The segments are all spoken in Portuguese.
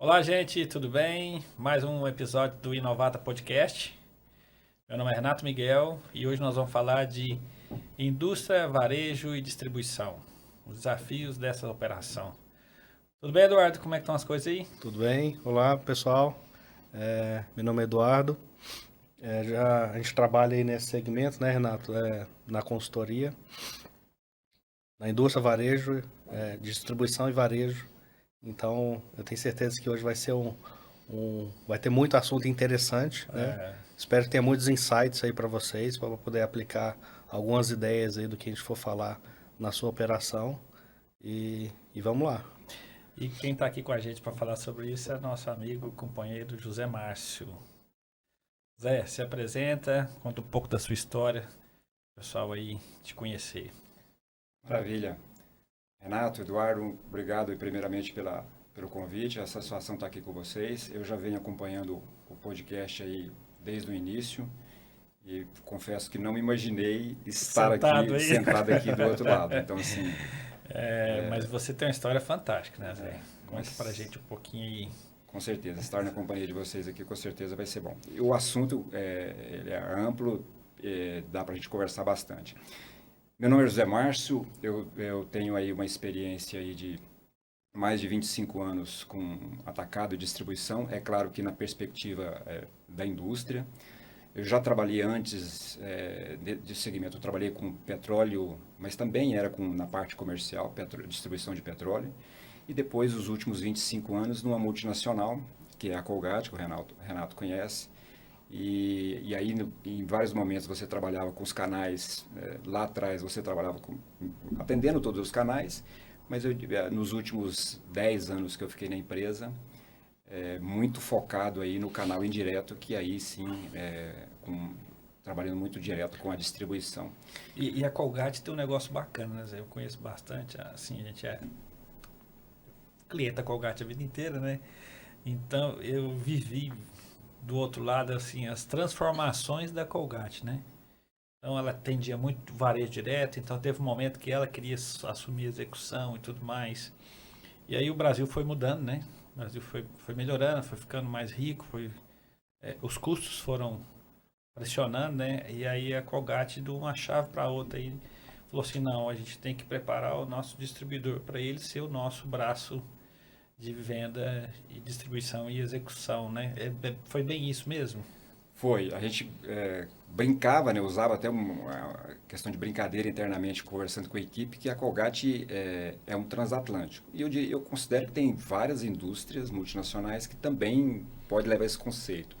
Olá, gente, tudo bem? Mais um episódio do Inovata Podcast. Meu nome é Renato Miguel e hoje nós vamos falar de indústria, varejo e distribuição, os desafios dessa operação. Tudo bem, Eduardo? Como é que estão as coisas aí? Tudo bem? Olá, pessoal. Meu nome é Eduardo. A gente trabalha aí nesse segmento, né, Renato? Na consultoria, na indústria, varejo, distribuição e varejo. Então, eu tenho certeza que hoje vai ser vai ter muito assunto interessante, né? Espero que tenha muitos insights aí para vocês, para poder aplicar algumas ideias aí do que a gente for falar na sua operação. E vamos lá. E quem está aqui com a gente para falar sobre isso é nosso amigo, companheiro José Márcio. Zé, se apresenta, conta um pouco da sua história, o pessoal aí te conhecer. Maravilha. Renato, Eduardo, obrigado primeiramente pelo convite. A satisfação estar aqui com vocês. Eu já venho acompanhando o podcast aí desde o início e confesso que não me imaginei estar sentado aqui do outro lado. Então, assim... Mas você tem uma história fantástica, né, Zé? Conta mas... pra gente um pouquinho aí. Com certeza, estar na companhia de vocês aqui com certeza vai ser bom. E o assunto ele é amplo, dá para a gente conversar bastante. Meu nome é José Márcio, eu tenho aí uma experiência aí de mais de 25 anos com atacado e distribuição, é claro que na perspectiva da indústria. Eu já trabalhei antes de segmento, eu trabalhei com petróleo, mas também era na parte comercial, distribuição de petróleo. E depois, os últimos 25 anos, numa multinacional, que é a Colgate, que o Renato conhece. E aí, em vários momentos, você trabalhava com os canais. Lá atrás, você trabalhava atendendo todos os canais. Mas nos últimos 10 anos que eu fiquei na empresa, muito focado aí no canal indireto, que aí sim, trabalhando muito direto com a distribuição. E a Colgate tem um negócio bacana, né, Zé? Eu conheço bastante, assim, a gente é cliente da Colgate a vida inteira, né? Então eu vivi do outro lado, assim, as transformações da Colgate, né? Então ela atendia muito varejo direto, então teve um momento que ela queria assumir a execução e tudo mais. E aí o Brasil foi mudando, né? O Brasil foi melhorando, foi ficando mais rico, os custos foram pressionando, né? E aí a Colgate, de uma chave para outra, aí, falou assim, não, a gente tem que preparar o nosso distribuidor para ele ser o nosso braço de venda e distribuição e execução, né? Foi bem isso mesmo? Foi. A gente brincava, né? Usava até uma questão de brincadeira internamente, conversando com a equipe, que a Colgate é um transatlântico. E eu considero que tem várias indústrias multinacionais que também pode levar esse conceito.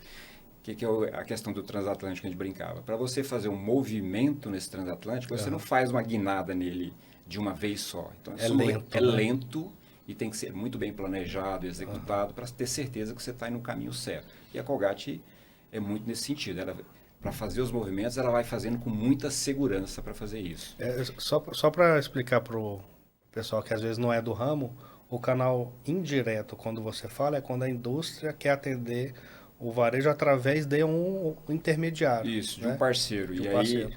Que é a questão do transatlântico que a gente brincava. Para você fazer um movimento nesse transatlântico, você não faz uma guinada nele de uma vez só. Então, é lento e tem que ser muito bem planejado, executado, para ter certeza que você está indo no caminho certo. E a Colgate é muito nesse sentido. Para fazer os movimentos, ela vai fazendo com muita segurança para fazer isso. Só para explicar para o pessoal que às vezes não é do ramo, o canal indireto, quando você fala, é quando a indústria quer atender o varejo através de um intermediário. Isso, né? de um parceiro. Aí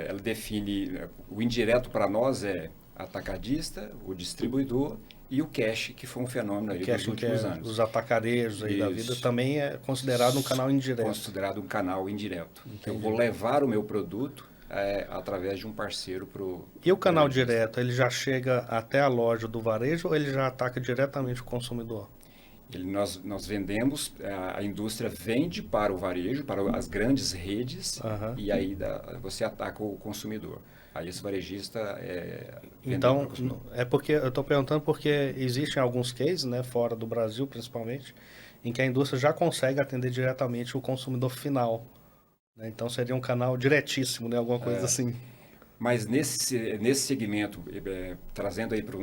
ela define, o indireto para nós é atacadista, o distribuidor e o cash, que foi um fenômeno aí dos últimos anos. Os atacarejos aí da vida também é considerado um canal indireto. Considerado um canal indireto. Então, eu vou levar o meu produto através de um parceiro para o... E o canal direto, ele já chega até a loja do varejo ou ele já ataca diretamente o consumidor? Nós vendemos, a indústria vende para o varejo, para as grandes redes, e aí você ataca o consumidor. Aí esse varejista Então, é porque eu estou perguntando porque existem alguns cases, né, fora do Brasil principalmente, em que a indústria já consegue atender diretamente o consumidor final. Né? Então seria um canal diretíssimo, né, alguma coisa assim. Mas nesse segmento, trazendo aí para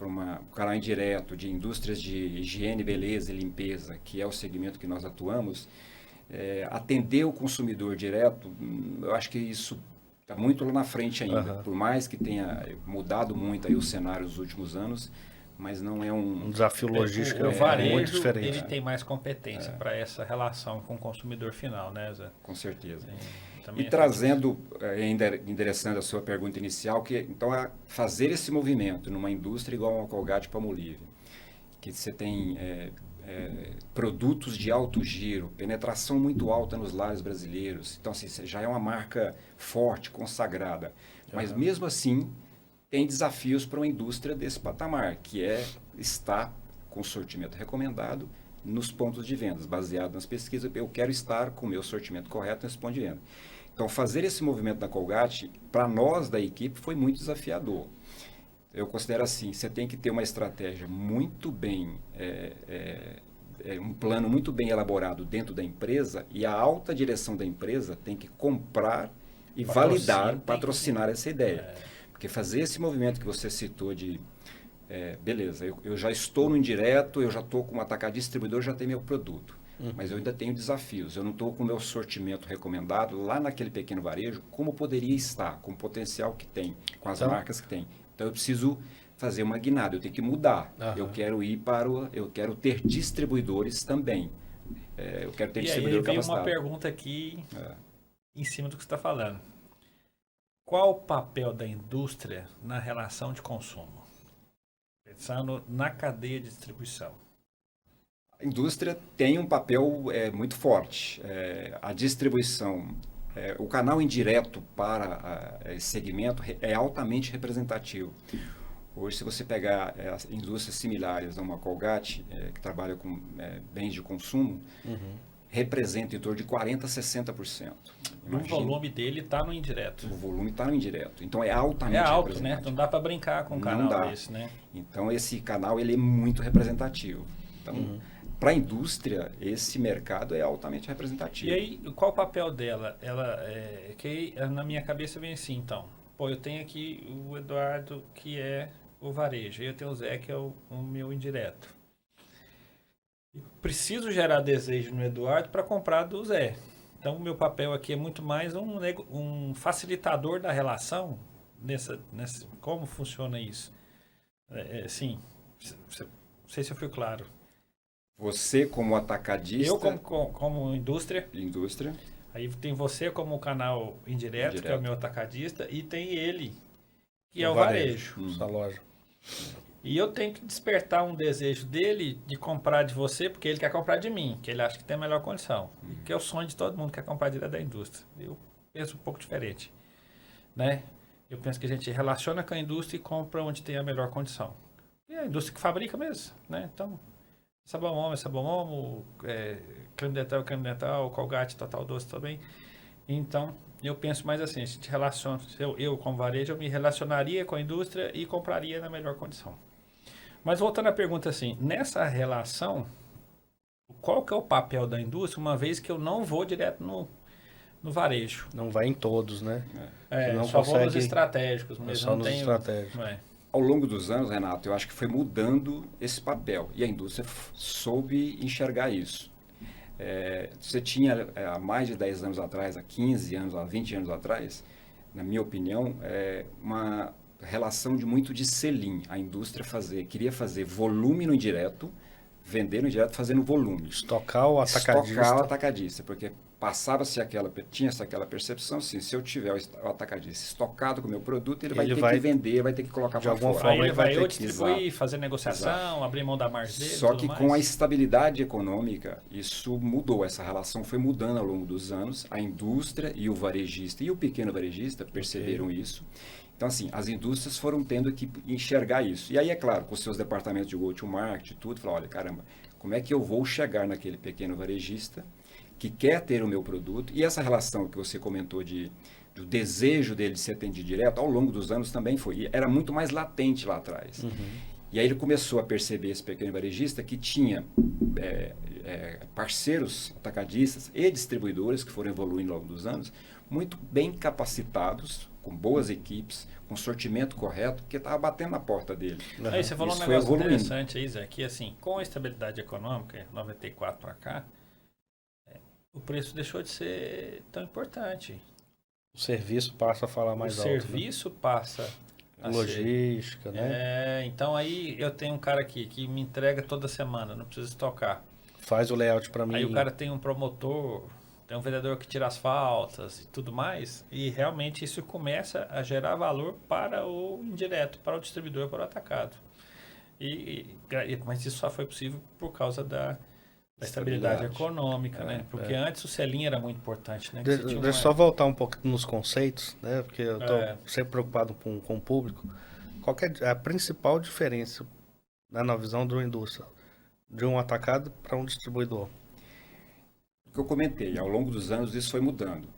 um canal indireto de indústrias de higiene, beleza e limpeza, que é o segmento que nós atuamos, atender o consumidor direto, eu acho que isso está muito lá na frente ainda. Por mais que tenha mudado muito aí o cenário nos últimos anos, mas não é um desafio logístico o varejo, muito diferente. Ele tem mais competência para essa relação com o consumidor final, né, Zé? Com certeza. E trazendo, endereçando a sua pergunta inicial, que então fazer esse movimento numa indústria igual a Colgate Palmolive, que você tem produtos de alto giro, penetração muito alta nos lares brasileiros. Então, assim, já é uma marca forte, consagrada. Mas, mesmo assim, tem desafios para uma indústria desse patamar, que é estar com sortimento recomendado nos pontos de vendas, baseado nas pesquisas. Eu quero estar com o meu sortimento correto nesse ponto de venda. Então, fazer esse movimento da Colgate, para nós da equipe, foi muito desafiador. Eu considero assim, você tem que ter uma estratégia muito bem, um plano muito bem elaborado dentro da empresa, e a alta direção da empresa tem que comprar e validar, patrocinar essa ideia. Porque fazer esse movimento que você citou de, beleza, eu já estou no indireto, eu já estou com um atacadista distribuidor, já tenho meu produto. Mas eu ainda tenho desafios, eu não estou com o meu sortimento recomendado lá naquele pequeno varejo, como poderia estar, com o potencial que tem, com as marcas que tem. Então eu preciso fazer uma guinada, eu tenho que mudar. Eu quero eu quero ter distribuidores também. Eu quero ter distribuidor capacitado. E aí veio uma pergunta aqui em cima do que você está falando. Qual o papel da indústria na relação de consumo? Pensando na cadeia de distribuição. A indústria tem um papel muito forte. A distribuição, o canal indireto para esse segmento é altamente representativo. Hoje, se você pegar indústrias similares a uma Colgate, que trabalha com bens de consumo, representa em torno de 40% a 60%. O volume dele está no indireto. O volume está no indireto. Então, é altamente representativo. Né? Não dá para brincar com um canal desse, né? Então, esse canal ele é muito representativo. Então, para a indústria, esse mercado é altamente representativo. E aí, qual o papel dela? Que na minha cabeça vem assim, então. Eu tenho aqui o Eduardo, que é o varejo. E eu tenho o Zé, que é o meu indireto. Preciso gerar desejo no Eduardo para comprar do Zé. Então, o meu papel aqui é muito mais um facilitador da relação. Como funciona isso? Sim, não sei se eu fui claro. Você como atacadista... Eu como indústria. Indústria. Aí tem você como canal indireto, que é o meu atacadista, e tem ele, que é o varejo. Essa loja. E eu tenho que despertar um desejo dele de comprar de você, porque ele quer comprar de mim, que ele acha que tem a melhor condição. Que é o sonho de todo mundo que quer comprar direto da indústria. Eu penso um pouco diferente. Né? Eu penso que a gente relaciona com a indústria e compra onde tem a melhor condição. E é a indústria que fabrica mesmo. Né? Então... Sabão Homo, creme dental, Colgate, Total Doce também. Então, eu penso mais assim, a gente relaciona, eu como varejo, eu me relacionaria com a indústria e compraria na melhor condição. Mas voltando à pergunta assim, nessa relação, qual que é o papel da indústria, uma vez que eu não vou direto no varejo? Não vai em todos, né? Não só vou nos estratégicos mesmo. Só nos estratégicos. Ao longo dos anos, Renato, eu acho que foi mudando esse papel e a indústria soube enxergar isso. Você tinha, há mais de 10 anos atrás, há 15 anos, há 20 anos atrás, na minha opinião, uma relação muito de sell-in. A indústria queria fazer volume no indireto, vender no indireto fazendo volume. Estocar o atacadista. Porque tinha-se aquela percepção, assim, se eu tiver o atacadista estocado com o meu produto, ele vai ter que vender, vai ter que colocar de alguma forma. Aí ele vai distribuir, fazer negociação, abrir mão da margem dele. Só que com a estabilidade econômica, isso mudou, essa relação foi mudando ao longo dos anos. A indústria e o varejista e o pequeno varejista perceberam isso. Então, assim, as indústrias foram tendo que enxergar isso. E aí, é claro, com os seus departamentos de go-to-market e tudo, falar, olha, caramba, como é que eu vou chegar naquele pequeno varejista que quer ter o meu produto? E essa relação que você comentou do desejo dele de ser atendido direto, ao longo dos anos também foi. E era muito mais latente lá atrás. E aí ele começou a perceber, esse pequeno varejista, que tinha parceiros atacadistas e distribuidores que foram evoluindo ao longo dos anos, muito bem capacitados, com boas equipes, com sortimento correto, que estava batendo na porta dele. Aí você falou um negócio interessante aí, Zé, que assim, com a estabilidade econômica, 94 para cá, o preço deixou de ser tão importante. O serviço passa a falar mais alto. O serviço passa a logística, né? Então aí eu tenho um cara aqui que me entrega toda semana, não preciso estocar. Faz o layout para mim. Aí o cara tem um promotor, tem um vendedor que tira as faltas e tudo mais, e realmente isso começa a gerar valor para o indireto, para o distribuidor, para o atacado. Mas isso só foi possível por causa da estabilidade econômica, né? Porque antes o selinho era muito importante, né? Deixa eu só voltar um pouco nos conceitos, né? Porque eu estou sempre preocupado com o público. Qual que é a principal diferença, né, na visão de uma indústria, de um atacado para um distribuidor? O que eu comentei, ao longo dos anos isso foi mudando.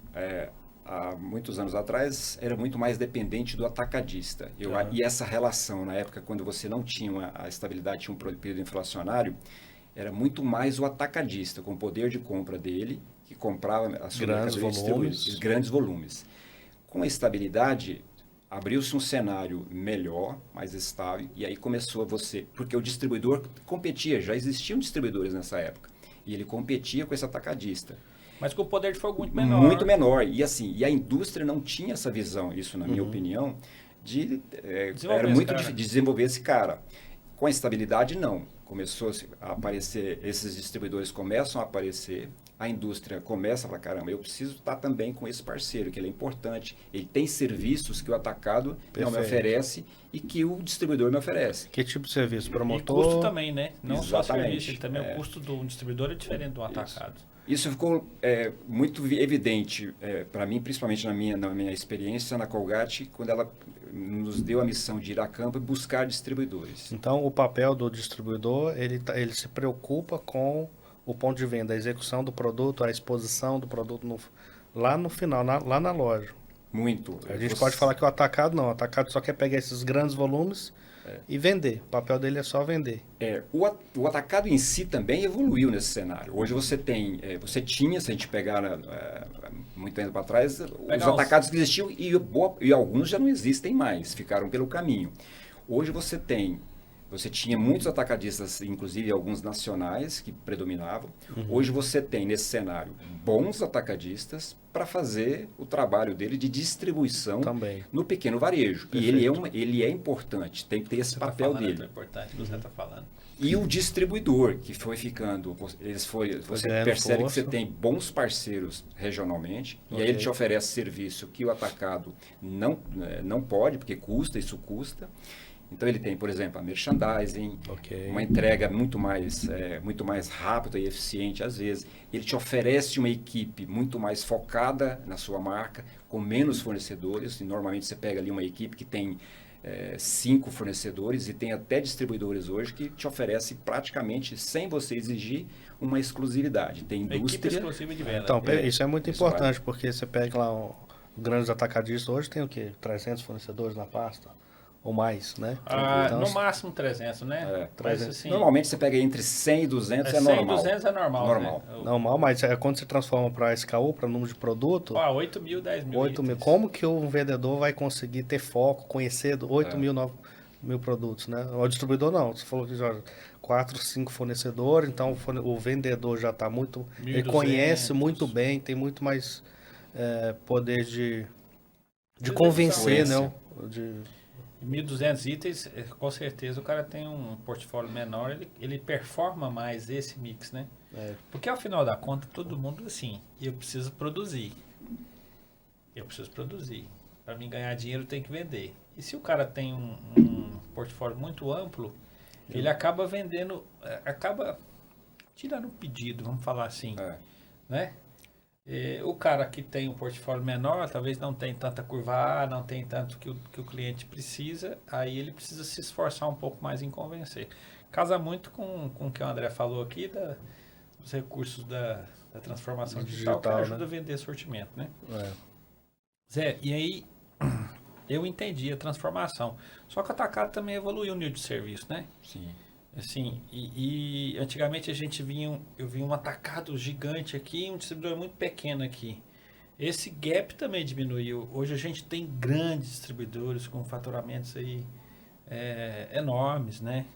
Há muitos anos atrás era muito mais dependente do atacadista. E essa relação, na época, quando você não tinha a estabilidade, tinha um período inflacionário, era muito mais o atacadista, com o poder de compra dele, que comprava a sua grandes volumes. Com a estabilidade, abriu-se um cenário melhor, mais estável, e aí começou porque o distribuidor competia, já existiam distribuidores nessa época, e ele competia com esse atacadista. Mas com o poder de fogo muito menor. Muito menor. E a indústria não tinha essa visão, isso na minha opinião, era muito difícil de desenvolver esse cara. Com a estabilidade, não. Começou a aparecer, esses distribuidores começam a aparecer, a indústria começa a falar, caramba, eu preciso estar também com esse parceiro, que ele é importante, ele tem serviços que o atacado não me oferece e que o distribuidor me oferece. Que tipo de serviço? Promotor? E custo também, né? Não Exatamente. só serviço, ele também, o custo do distribuidor é diferente do atacado. Isso ficou muito evidente para mim, principalmente na minha experiência na Colgate, quando ela nos deu a missão de ir a campo e buscar distribuidores. Então, o papel do distribuidor, ele se preocupa com o ponto de venda, a execução do produto, a exposição do produto lá no final, lá na loja. Muito. A gente pode falar que o atacado não, o atacado só quer pegar esses grandes volumes e vender. O papel dele é só vender. O atacado em si também evoluiu nesse cenário. Hoje você tinha, se a gente pegar muito tempo para trás, os atacados que existiam e alguns já não existem mais, ficaram pelo caminho. Hoje você tinha muitos atacadistas, inclusive alguns nacionais que predominavam. Hoje você tem, nesse cenário, bons atacadistas para fazer o trabalho dele de distribuição também no pequeno varejo. Perfeito. E ele é importante, tem que ter esse papel dele. É importante, você está falando. E o distribuidor, que foi ficando, você percebe que você tem bons parceiros regionalmente, e aí ele te oferece serviço que o atacado não pode, porque isso custa. Então ele tem, por exemplo, a merchandising, uma entrega muito mais rápida e eficiente às vezes. Ele te oferece uma equipe muito mais focada na sua marca, com menos fornecedores. E normalmente você pega ali uma equipe que tem 5 fornecedores e tem até distribuidores hoje que te oferece praticamente, sem você exigir, uma exclusividade. Tem indústria... Equipe exclusiva de venda. Então, isso é muito importante, porque você pega lá o grandes atacadistas, hoje tem o quê? 300 fornecedores na pasta? Ou mais, né? Então, no máximo 300, né? 300. Assim, normalmente você pega entre 100 e 200 é normal. 100 e 200 é normal. Né? Normal, mas quando você transforma para SKU, para número de produto... 8 mil, 10 mil. 8 mil. Como que um vendedor vai conseguir ter foco, conhecer 8 mil, 9 mil produtos, né? O distribuidor não. Você falou que já 4, 5 fornecedores, então o vendedor já está muito... 1.200. Ele conhece muito bem, tem muito mais poder de convencer, né? 1.200 itens, com certeza o cara tem um portfólio menor, ele performa mais esse mix, né? Porque ao final da conta, todo mundo assim, eu preciso produzir. Para mim ganhar dinheiro, tem que vender. E se o cara tem um portfólio muito amplo, ele acaba vendendo, acaba tirando um pedido, vamos falar assim, né? O cara que tem um portfólio menor, talvez não tem tanta curva A, não tem tanto que o cliente precisa, aí ele precisa se esforçar um pouco mais em convencer. Casa muito com o que o André falou aqui, dos recursos da transformação digital, que ajuda a vender sortimento, né? Zé, e aí eu entendi a transformação. Só que o atacado também evoluiu o nível de serviço, né? Sim. Assim, e antigamente eu via um atacado gigante aqui e um distribuidor muito pequeno aqui. Esse gap também diminuiu. Hoje a gente tem grandes distribuidores com faturamentos aí enormes, né?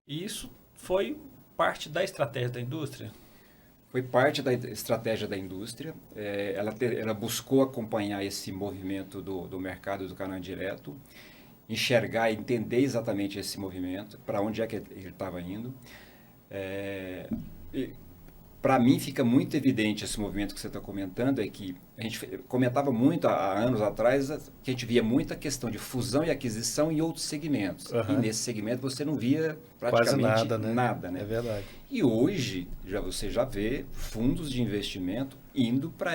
E isso foi parte da estratégia da indústria? Foi parte da estratégia da indústria. Ela buscou acompanhar esse movimento do mercado do canal direto, enxergar e entender exatamente esse movimento, para onde é que ele estava indo. para mim fica muito evidente esse movimento que você está comentando, é que a gente comentava muito há anos atrás que a gente via muita questão de fusão e aquisição em outros segmentos. E nesse segmento você não via praticamente nada, né? É verdade. E hoje você já vê fundos de investimento indo para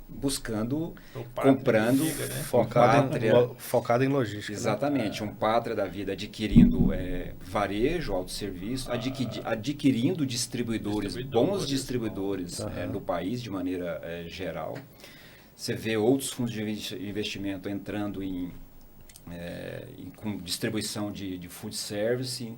buscando, comprando, focado em logística. Exatamente, um Pátria da vida adquirindo varejo, autosserviço, adquirindo distribuidores, bons distribuidores no país de maneira geral. Você vê outros fundos de investimento entrando com distribuição de food service.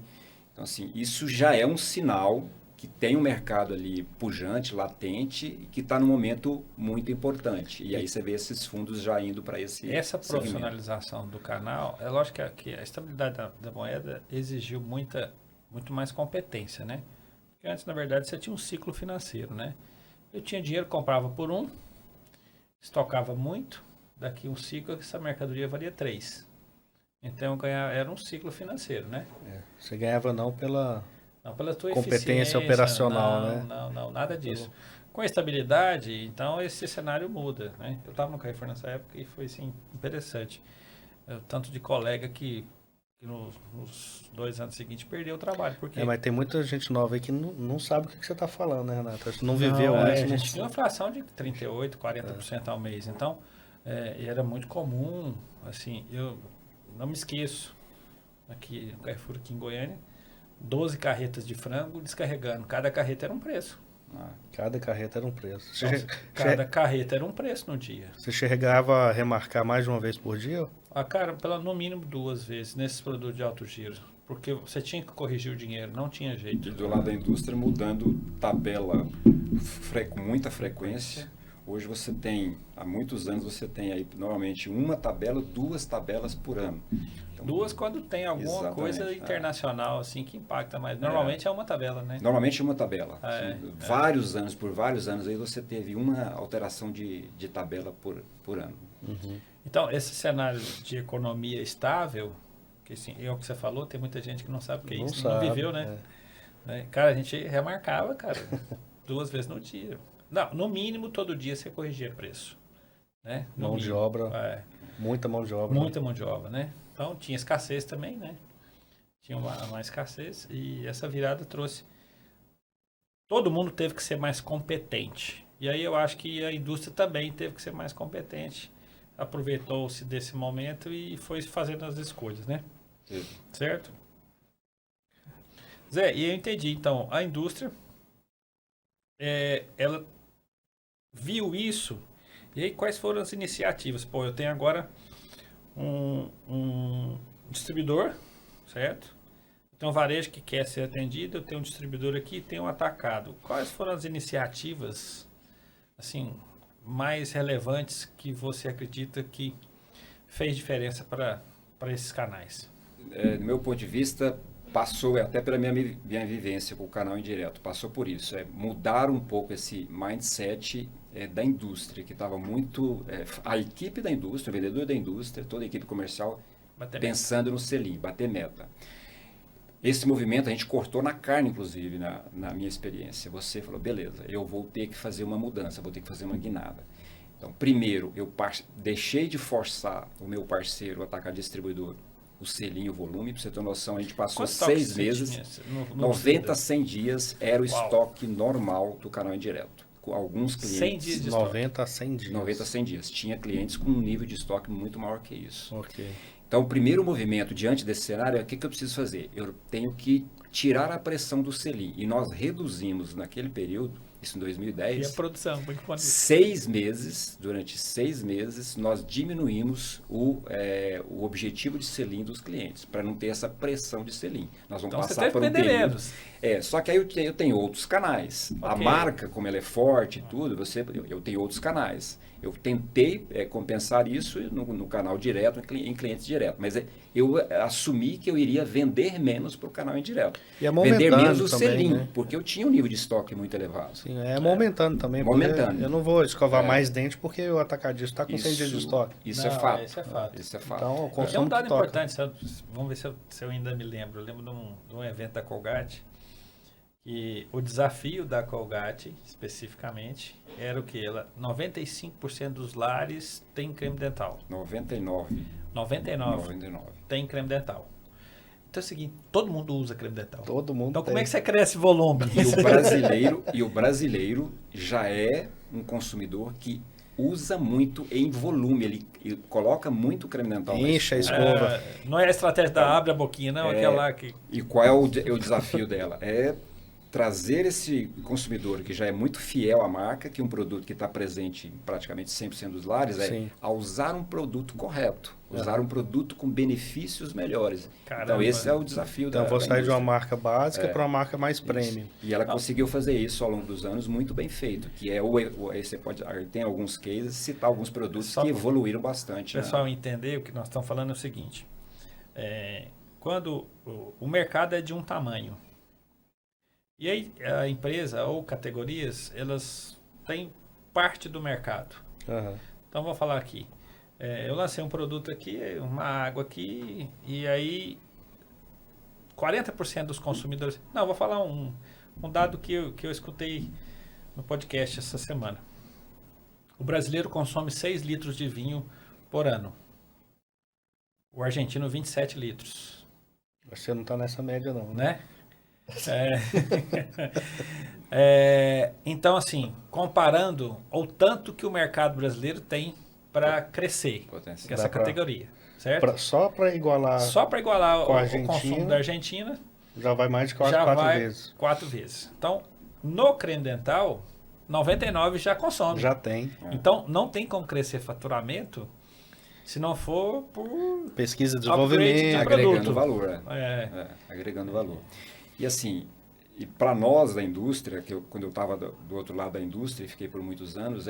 Então, assim, isso já é um sinal que tem um mercado ali pujante, latente, e que está num momento muito importante. E aí você vê esses fundos já indo para esse Essa profissionalização do canal, é lógico que a estabilidade da moeda exigiu muito mais competência, né? Porque antes, na verdade, você tinha um ciclo financeiro, né? Eu tinha dinheiro, comprava por 1, estocava muito, daqui um ciclo essa mercadoria valia 3. Então, era um ciclo financeiro, né? Você ganhava não pela tua competência operacional, né? Não, nada disso. Com a estabilidade, então, esse cenário muda, né? Eu estava no Carrefour nessa época e foi, assim, interessante. Tanto de colega que nos 2 anos seguintes perdeu o trabalho. Porque... mas tem muita gente nova aí que não sabe o que você está falando, né, Renato? Não viveu isso. A gente tinha uma inflação de 38%, 40% ao mês. Então, era muito comum, assim, eu não me esqueço, aqui no Carrefour, aqui em Goiânia, 12 carretas de frango descarregando. Cada carreta era um preço. Cada carreta era um preço. Cada carreta era um preço no dia. Você chegava a remarcar mais de uma vez por dia? Cara, no mínimo 2 vezes nesses produtos de alto giro. Porque você tinha que corrigir o dinheiro, não tinha jeito. E do lado da indústria, mudando tabela com muita frequência. Hoje você tem, há muitos anos, você tem aí normalmente 1 tabela, 2 tabelas por ano. Então, 2 quando tem alguma coisa internacional assim que impacta mais. Normalmente é 1 tabela, né? Normalmente é 1 tabela. Por vários anos aí você teve uma alteração de tabela por ano. Então, esse cenário de economia estável, que assim, é o que você falou, tem muita gente que não sabe o que é isso, não viveu, né? Cara, a gente remarcava, cara, 2 vezes no dia. Não, no mínimo, todo dia você corrigia preço. Né? Mão de obra. Muita mão de obra. Muita mão de obra, né? Então, tinha escassez também, né? Tinha uma escassez e essa virada trouxe... Todo mundo teve que ser mais competente. E aí eu acho que a indústria também teve que ser mais competente. Aproveitou-se desse momento e foi fazendo as escolhas, né? Sim. Certo? Zé, e eu entendi. Então, a indústria, ela viu isso. E aí, quais foram as iniciativas? Pô, eu tenho agora um distribuidor, certo? Eu tenho um varejo que quer ser atendido, eu tenho um distribuidor aqui e tenho um atacado. Quais foram as iniciativas, assim, mais relevantes que você acredita que fez diferença para esses canais? Do meu ponto de vista, passou até pela minha vivência com o canal indireto, passou por isso, mudar um pouco esse mindset da indústria, que estava muito, a equipe da indústria, o vendedor da indústria, toda a equipe comercial, pensando no selim, bater meta. Esse movimento a gente cortou na carne, inclusive, na minha experiência. Você falou, beleza, eu vou ter que fazer uma mudança, vou ter que fazer uma guinada. Então, primeiro, eu deixei de forçar o meu parceiro a atacar distribuidor, o selinho, o volume. Para você ter uma noção, a gente passou 6 meses, 90 a 100 dias era o estoque normal do canal indireto. Com alguns clientes... 100 dias de 90 a 100 dias. 90 a 100 dias. Tinha clientes com um nível de estoque muito maior que isso. Ok. Então, o primeiro movimento diante desse cenário é o que eu preciso fazer? Eu tenho que tirar a pressão do selim. E nós reduzimos naquele período, isso em 2010, e a produção, muito bom. 6 meses, durante 6 meses, nós diminuímos o objetivo de selim dos clientes, para não ter essa pressão de selim. Nós vamos passar por um período. Só que aí eu tenho outros canais. Okay. A marca, como ela é forte e tudo, eu tenho outros canais. Eu tentei compensar isso no canal direto, em clientes diretos, mas eu assumi que eu iria vender menos para o canal indireto. E é vender menos o também, selim, né? porque eu tinha um nível de estoque muito elevado. Sim, momentâneo também. Momentâneo. Eu não vou escovar mais dente porque o atacadista está com 100 dias de estoque. Isso é fato. Isso é fato. Isso é fato. Então, o consumo tem um dado importante, vamos ver se eu ainda me lembro. Eu lembro de um evento da Colgate, E o desafio da Colgate, especificamente, era o que? 95% dos lares tem creme dental. 99. 99 tem creme dental. Então é o seguinte, todo mundo usa creme dental. Todo mundo Então tem. como é que você cresce volume? E o brasileiro já é um consumidor que usa muito em volume. Ele coloca muito creme dental. Enche a escova. Não é a estratégia da abre a boquinha, não. Aquela lá que... E qual é o desafio dela? É trazer esse consumidor que já é muito fiel à marca, que um produto que está presente em praticamente 100% dos lares, Sim. a usar um produto correto, usar um produto com benefícios melhores. Caramba. Então esse é o desafio Então, da vou sair de uma indústria. marca básica para uma marca mais premium. E ela conseguiu fazer isso ao longo dos anos muito bem feito, que é aí você pode, tem alguns cases, citar alguns produtos que evoluíram bastante. O pessoal entender o que nós estamos falando é o seguinte, quando o mercado é de um tamanho, e aí a empresa ou categorias, elas têm parte do mercado. Uhum. Então vou falar aqui, eu lancei um produto aqui, uma água aqui, e aí 40% dos consumidores... Não, vou falar um dado que eu escutei no podcast essa semana. O brasileiro consome 6 litros de vinho por ano. O argentino, 27 litros. Você não está nessa média, não, né? Então, assim, comparando o tanto que o mercado brasileiro tem para crescer Potencial. essa categoria, certo? Só para igualar o consumo da Argentina, já vai mais de 4 vezes. 4 vezes. Então, no creme dental, 99 já consome. Já tem. Então, não tem como crescer faturamento se não for por pesquisa e desenvolvimento, agregando valor. Agregando valor. E assim, para nós da indústria, quando eu estava do outro lado da indústria e fiquei por muitos anos,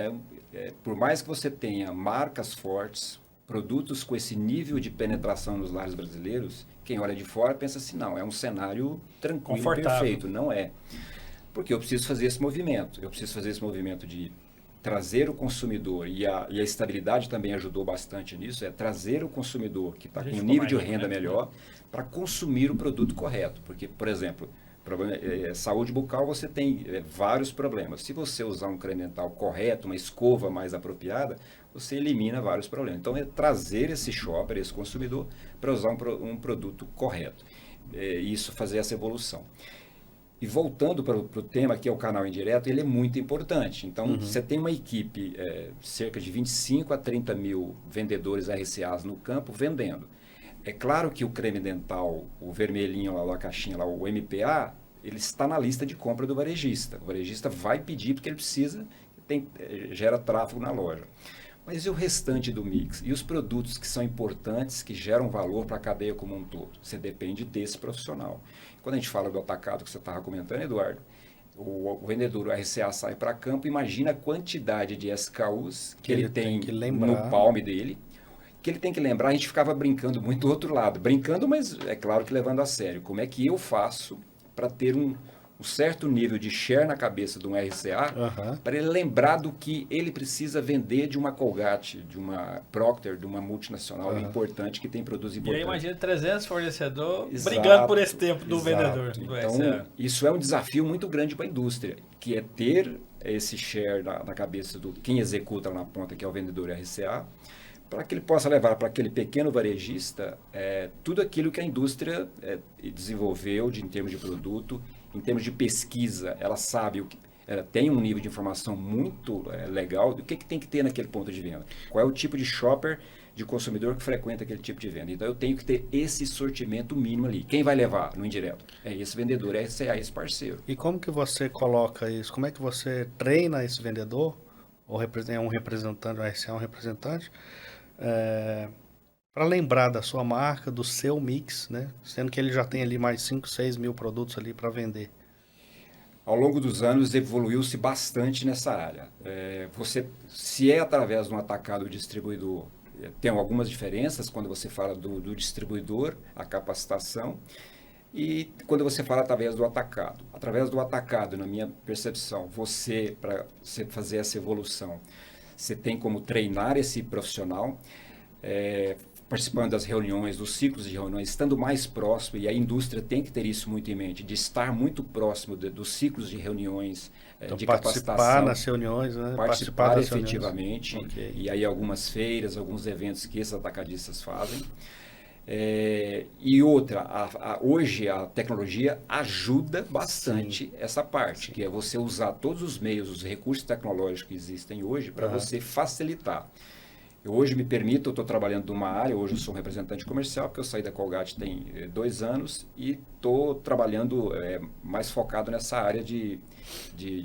por mais que você tenha marcas fortes, produtos com esse nível de penetração nos lares brasileiros, quem olha de fora pensa assim, não, é um cenário tranquilo, perfeito. Não é. Porque eu preciso fazer esse movimento. Eu preciso fazer esse movimento de trazer o consumidor, e a estabilidade também ajudou bastante nisso, trazer o consumidor que está com um nível de renda melhor para consumir o produto correto. Porque, por exemplo, saúde bucal você tem vários problemas. Se você usar um creme dental correto, uma escova mais apropriada, você elimina vários problemas. Então, trazer esse shopper, esse consumidor, para usar um produto correto. Isso fazer essa evolução. E voltando para o tema, que é o canal indireto, ele é muito importante. Então, você tem uma equipe, cerca de 25 a 30 mil vendedores RCAs no campo vendendo. É claro que o creme dental, o vermelhinho lá da caixinha, lá, o MPA, ele está na lista de compra do varejista. O varejista vai pedir porque ele precisa, gera tráfego na loja. Mas e o restante do mix? E os produtos que são importantes, que geram valor para a cadeia como um todo? Você depende desse profissional. Quando a gente fala do atacado que você estava comentando, Eduardo, o vendedor, o RCA sai para campo, imagina a quantidade de SKUs que ele tem no palme dele, que ele tem que lembrar. A gente ficava brincando muito do outro lado, mas é claro que levando a sério. Como é que eu faço para ter um certo nível de share na cabeça de um RCA, para ele lembrar do que ele precisa vender de uma Colgate, de uma Procter, de uma multinacional importante que tem produtos importantes. E aí imagina 300 fornecedores brigando por esse tempo do vendedor. Então, isso é um desafio muito grande para a indústria, que é ter esse share na cabeça do quem executa lá na ponta, que é o vendedor RCA, para que ele possa levar para aquele pequeno varejista tudo aquilo que a indústria desenvolveu em termos de produto, em termos de pesquisa. Ela sabe, ela tem um nível de informação muito legal do que tem que ter naquele ponto de venda. Qual é o tipo de shopper, de consumidor que frequenta aquele tipo de venda. Então, eu tenho que ter esse sortimento mínimo ali. Quem vai levar no indireto? É esse vendedor, é esse parceiro. E como que você coloca isso? Como é que você treina esse vendedor? Ou é um representante, o RCA é um representante, para lembrar da sua marca, do seu mix, né? Sendo que ele já tem ali mais 5, 6 mil produtos ali para vender. Ao longo dos anos, evoluiu-se bastante nessa área. Se é através de um atacado distribuidor, tem algumas diferenças quando você fala do distribuidor, a capacitação, e quando você fala através do atacado. Através do atacado, na minha percepção, para você fazer essa evolução, você tem como treinar esse profissional, participando das reuniões, dos ciclos de reuniões, estando mais próximo, e a indústria tem que ter isso muito em mente, de estar muito próximo dos ciclos de reuniões, Então, de participar capacitação. nas reuniões, né? Participar das efetivamente, reuniões. Ok. e aí algumas feiras, alguns eventos que esses atacadistas fazem. E outra, hoje a tecnologia ajuda bastante essa parte, que é você usar todos os meios, os recursos tecnológicos que existem hoje para você facilitar. Eu hoje me permito, eu estou trabalhando numa área, hoje eu sou um representante comercial, porque eu saí da Colgate tem 2 anos e estou trabalhando mais focado nessa área de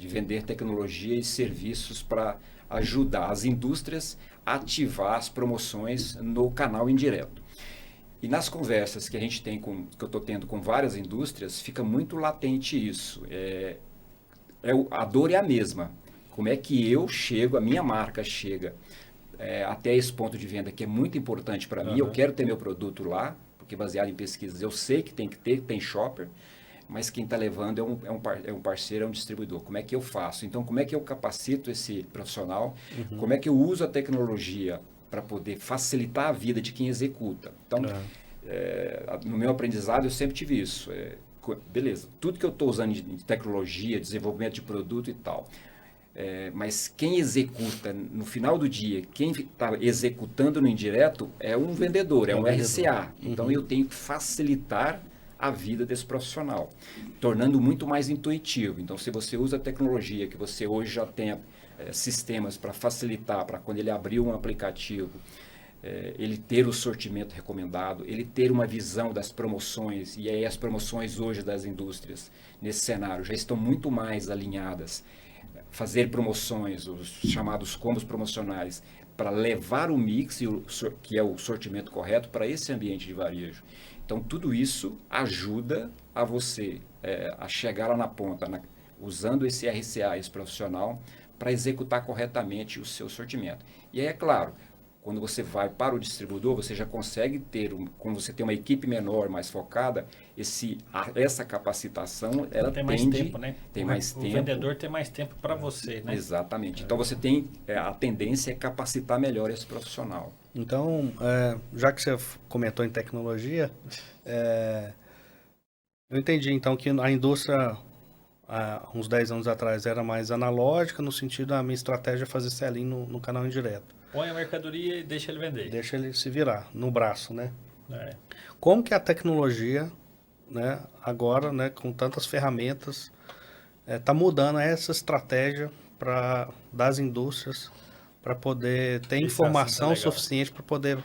vender tecnologia e serviços para ajudar as indústrias a ativar as promoções no canal indireto. E nas conversas que a gente tem, que eu estou tendo com várias indústrias, fica muito latente isso. A dor é a mesma. Como é que eu chego, a minha marca chega até esse ponto de venda que é muito importante para mim. Eu quero ter meu produto lá, porque baseado em pesquisas eu sei que tem que ter, tem shopper, mas quem está levando é um parceiro, é um distribuidor. Como é que eu faço? Então, como é que eu capacito esse profissional? Como é que eu uso a tecnologia para poder facilitar a vida de quem executa? Então, no meu aprendizado eu sempre tive isso. Beleza, tudo que eu estou usando de tecnologia, desenvolvimento de produto e tal, mas quem executa no final do dia, quem está executando no indireto é um vendedor, é um RCA. Então eu tenho que facilitar a vida desse profissional, tornando muito mais intuitivo. Então, se você usa a tecnologia, que você hoje já tem sistemas para facilitar, para quando ele abrir um aplicativo, ele ter o sortimento recomendado, ele ter uma visão das promoções, e aí as promoções hoje das indústrias, nesse cenário, já estão muito mais alinhadas. Fazer promoções, os chamados combos promocionais, para levar o mix, que é o sortimento correto, para esse ambiente de varejo. Então, tudo isso ajuda a você a chegar lá na ponta, usando esse RCA, esse profissional, para executar corretamente o seu sortimento. E aí, é claro, quando você vai para o distribuidor, você já consegue ter, quando você tem uma equipe menor, mais focada, essa capacitação, ela tem mais tempo, né? Tem mais tempo. O vendedor tem mais tempo para você, né? Exatamente. Então, você tem, a tendência é capacitar melhor esse profissional. Então, já que você comentou em tecnologia, eu entendi então que a indústria, há uns 10 anos atrás, era mais analógica, no sentido da minha estratégia é fazer sell-in no canal indireto. Põe a mercadoria e deixa ele vender. Deixa ele se virar, no braço, né? Como que a tecnologia, né, agora, né, com tantas ferramentas, está mudando essa estratégia das indústrias para poder ter informação suficiente para poder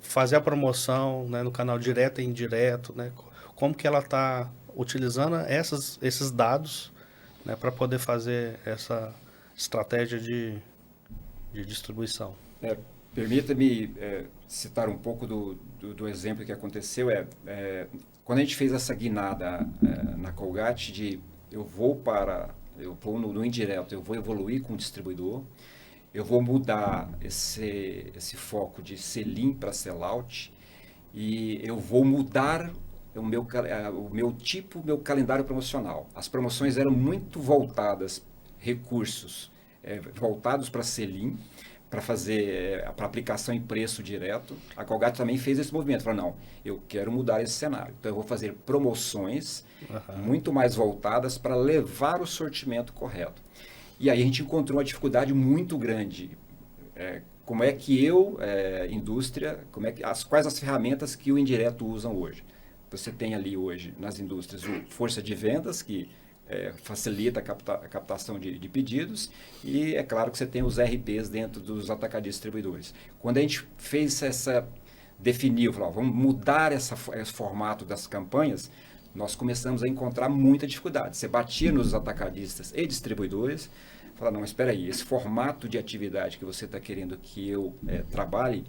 fazer a promoção, né, no canal direto e indireto, né? Como que ela está utilizando esses dados, né, para poder fazer essa estratégia de distribuição. Permita-me citar um pouco do exemplo que aconteceu. Quando a gente fez essa guinada na Colgate, eu vou no indireto, eu vou evoluir com o distribuidor, eu vou mudar esse foco de sell-in para sell-out, e eu vou mudar o meu calendário promocional. As promoções eram muito voltadas, recursos voltados para sell-in, para aplicação em preço direto. A Colgate também fez esse movimento, falou, não, eu quero mudar esse cenário. Então eu vou fazer promoções muito mais voltadas para levar o sortimento correto. E aí a gente encontrou uma dificuldade muito grande. Como é que indústria, quais as ferramentas que o indireto usam hoje? Você tem ali hoje nas indústrias força de vendas, que facilita a captação de pedidos, e é claro que você tem os RPs dentro dos atacadistas distribuidores. Quando a gente fez definiu, falou, vamos mudar esse formato das campanhas, nós começamos a encontrar muita dificuldade. Você batia nos atacadistas e distribuidores, falava, não, mas espera aí, esse formato de atividade que você está querendo que eu trabalhe,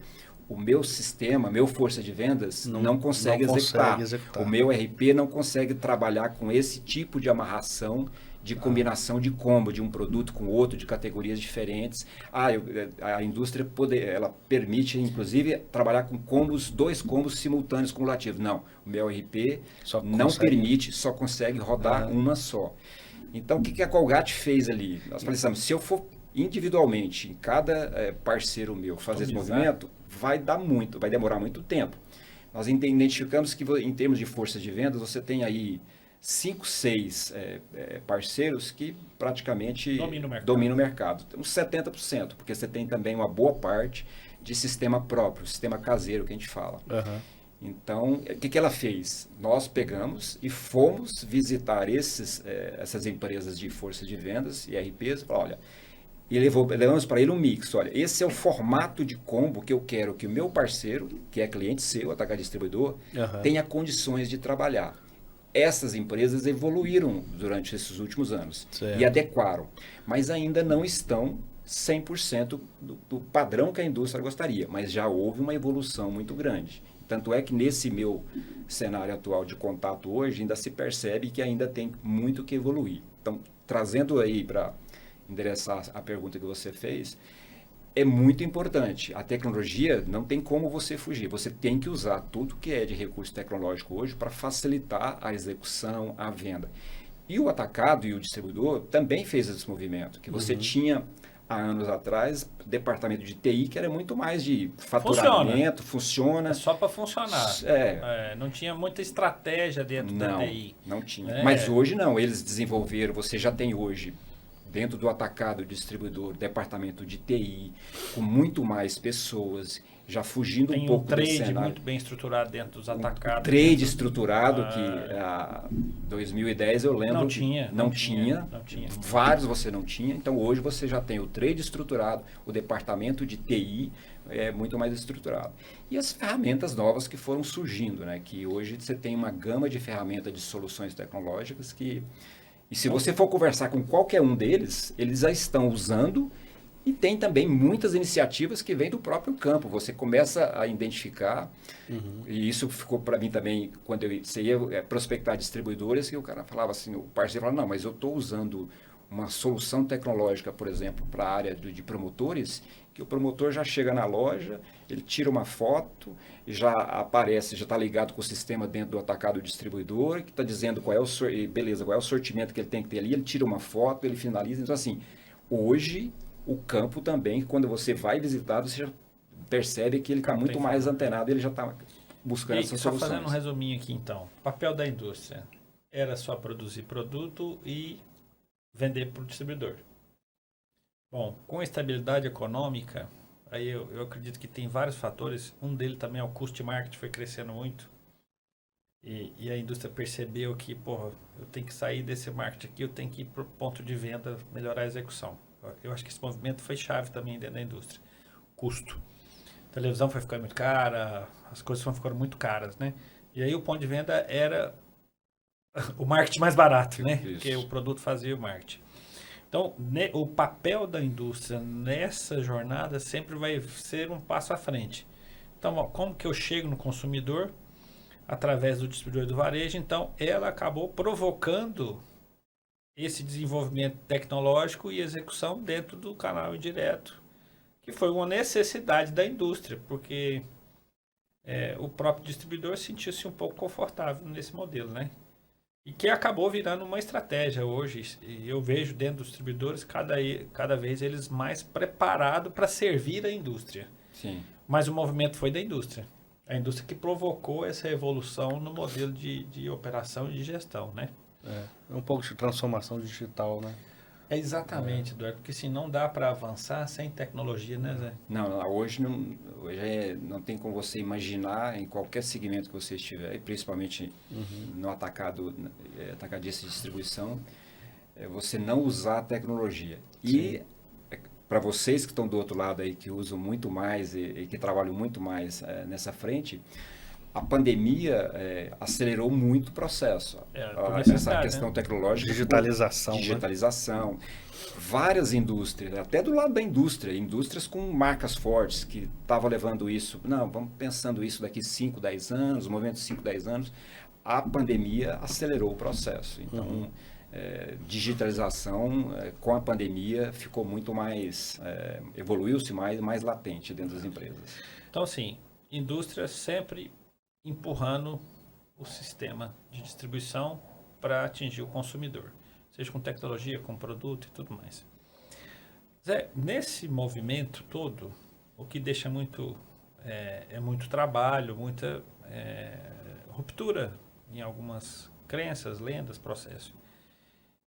o meu sistema, meu força de vendas não consegue executar. O meu RP não consegue trabalhar com esse tipo de amarração, de combinação de combo, de um produto com outro, de categorias diferentes. A indústria ela permite, inclusive, trabalhar com dois combos simultâneos cumulativos. Não, o meu RP não permite, só consegue rodar uma só. Então, o que a Colgate fez ali? Nós pensamos, se eu for individualmente, em cada parceiro meu fazer esse movimento, vai demorar muito tempo. Nós identificamos que em termos de força de vendas, você tem aí 5, 6 parceiros que praticamente dominam o mercado. Uns 70%, porque você tem também uma boa parte de sistema próprio, sistema caseiro que a gente fala. Aham. Então, o que ela fez? Nós pegamos e fomos visitar essas empresas de força de vendas, IRPs, e falamos, olha, e levamos para ele um mix. Olha, esse é o formato de combo que eu quero que o meu parceiro, que é cliente seu, atacado distribuidor, tenha condições de trabalhar. Essas empresas evoluíram durante esses últimos anos e adequaram, mas ainda não estão 100% do padrão que a indústria gostaria, mas já houve uma evolução muito grande. Tanto é que nesse meu cenário atual de contato hoje, ainda se percebe que ainda tem muito que evoluir. Então, trazendo aí para endereçar a pergunta que você fez, é muito importante. A tecnologia não tem como você fugir. Você tem que usar tudo que é de recurso tecnológico hoje para facilitar a execução, a venda. E o atacado e o distribuidor também fez esse movimento, que você tinha há anos atrás, departamento de TI, que era muito mais de faturamento, funciona. É só para funcionar. Não tinha muita estratégia dentro da TI. Não tinha. Mas hoje não, eles desenvolveram, você já tem hoje, dentro do atacado distribuidor, departamento de TI, com muito mais pessoas, já fugindo um pouco desse cenário. Trade muito bem estruturado dentro dos atacados. Trade estruturado que 2010 eu lembro não tinha. Vários você não tinha. Então hoje você já tem o trade estruturado, o departamento de TI é muito mais estruturado. E as ferramentas novas que foram surgindo, né? Que hoje você tem uma gama de ferramentas de soluções tecnológicas que... E se você for conversar com qualquer um deles, eles já estão usando. E tem também muitas iniciativas que vêm do próprio campo. Você começa a identificar, e isso ficou para mim também, quando você ia prospectar distribuidores, que o cara falava assim, o parceiro falava, não, mas eu estou usando uma solução tecnológica, por exemplo, para a área de promotores, que o promotor já chega na loja, ele tira uma foto, já aparece, já está ligado com o sistema dentro do atacado distribuidor, que está dizendo qual é o sortimento que ele tem que ter ali, ele tira uma foto, ele finaliza. Então, assim, hoje... O campo também, quando você vai visitar, você já percebe que ele está muito mais antenado, ele já está buscando essas soluções. Só fazendo um resuminho aqui, então. O papel da indústria era só produzir produto e vender para o distribuidor. Bom, com a estabilidade econômica, aí eu acredito que tem vários fatores. Um deles também é o custo de marketing, foi crescendo muito. E a indústria percebeu que, eu tenho que sair desse marketing aqui, eu tenho que ir para o ponto de venda, melhorar a execução. Eu acho que esse movimento foi chave também dentro da indústria. Custo. A televisão foi ficando muito cara, as coisas foram ficando muito caras, né? E aí o ponto de venda era o marketing mais barato, né? Isso. Porque o produto fazia o marketing. Então, o papel da indústria nessa jornada sempre vai ser um passo à frente. Então, como que eu chego no consumidor? Através do distribuidor do varejo. Então, ela acabou provocando esse desenvolvimento tecnológico e execução dentro do canal indireto, que foi uma necessidade da indústria, porque o próprio distribuidor sentiu-se um pouco confortável nesse modelo, né? E que acabou virando uma estratégia hoje. E eu vejo dentro dos distribuidores cada vez eles mais preparados para servir a indústria. Sim. Mas o movimento foi da indústria. A indústria que provocou essa evolução no modelo de operação e de gestão, né? Um pouco de transformação digital, né? Exatamente, Eduardo, porque assim, não dá para avançar sem tecnologia, né, Zé? Não, hoje não tem como você imaginar em qualquer segmento que você estiver, e principalmente no atacadista de distribuição, você não usar a tecnologia. E para vocês que estão do outro lado aí, que usam muito mais e que trabalham muito mais nessa frente, a pandemia acelerou muito o processo. Essa questão tecnológica. Digitalização. Várias indústrias, até do lado da indústria, indústrias com marcas fortes que estavam levando isso. Não, vamos pensando isso daqui 5, 10 anos, o movimento de 5, 10 anos. A pandemia acelerou o processo. Então, digitalização com a pandemia ficou muito mais, evoluiu-se mais latente dentro das empresas. Então, assim, indústria sempre empurrando o sistema de distribuição para atingir o consumidor, seja com tecnologia, com produto e tudo mais. Zé, nesse movimento todo, o que deixa muito é muito trabalho, muita ruptura em algumas crenças, lendas, processos.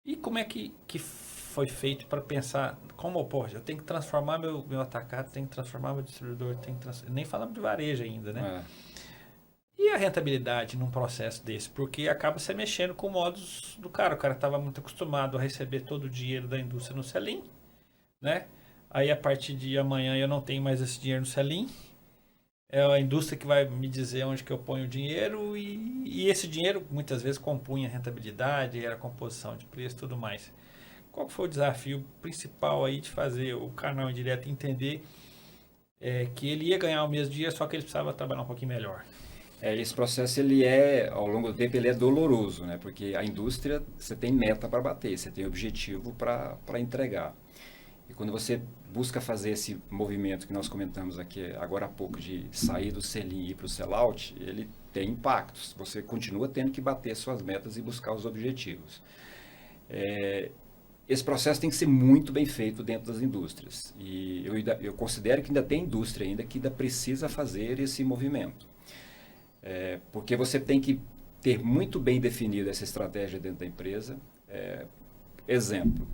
E como é que foi feito para pensar, como, poxa, eu tenho que transformar meu atacado, tenho que transformar meu distribuidor, nem falamos de varejo ainda, né? E a rentabilidade num processo desse? Porque acaba se mexendo com modos do cara. O cara estava muito acostumado a receber todo o dinheiro da indústria no Selim, né? Aí a partir de amanhã eu não tenho mais esse dinheiro no Selim. É a indústria que vai me dizer onde que eu ponho o dinheiro e esse dinheiro muitas vezes compunha rentabilidade, era composição de preço e tudo mais. Qual foi o desafio principal aí de fazer o canal indireto entender que ele ia ganhar o mesmo dia, só que ele precisava trabalhar um pouquinho melhor? Esse processo, ao longo do tempo, ele é doloroso, né? Porque a indústria, você tem meta para bater, você tem objetivo para entregar. E quando você busca fazer esse movimento que nós comentamos aqui agora há pouco, de sair do sell-in e ir para o sell-out, ele tem impactos. Você continua tendo que bater suas metas e buscar os objetivos. Esse processo tem que ser muito bem feito dentro das indústrias. E eu considero que ainda tem indústria ainda que ainda precisa fazer esse movimento. Porque você tem que ter muito bem definida essa estratégia dentro da empresa. Exemplo,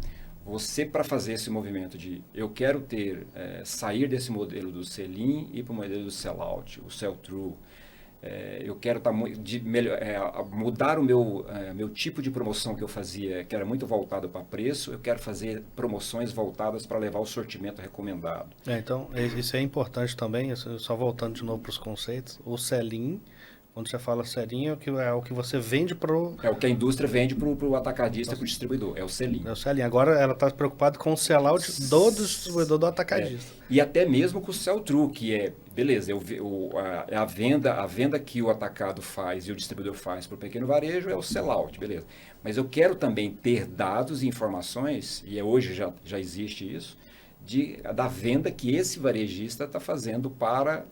você para fazer esse movimento de eu quero sair desse modelo do sell-in e para o modelo do sell-out, o sell-through, eu quero mudar o meu tipo de promoção que eu fazia, que era muito voltado para preço, eu quero fazer promoções voltadas para levar o sortimento recomendado. Então, isso é importante também, só voltando de novo para os conceitos, o sell-in, quando você fala sell-in, é o que você vende para o... É o que a indústria vende para o atacadista, para o distribuidor, é o sell-in. É o sell-in. Agora ela está preocupada com o sell-out do distribuidor, do atacadista. E até mesmo com o sell-through, que beleza, a venda que o atacado faz e o distribuidor faz para o pequeno varejo é o sell-out, beleza. Mas eu quero também ter dados e informações, e hoje já existe isso, da venda que esse varejista está fazendo para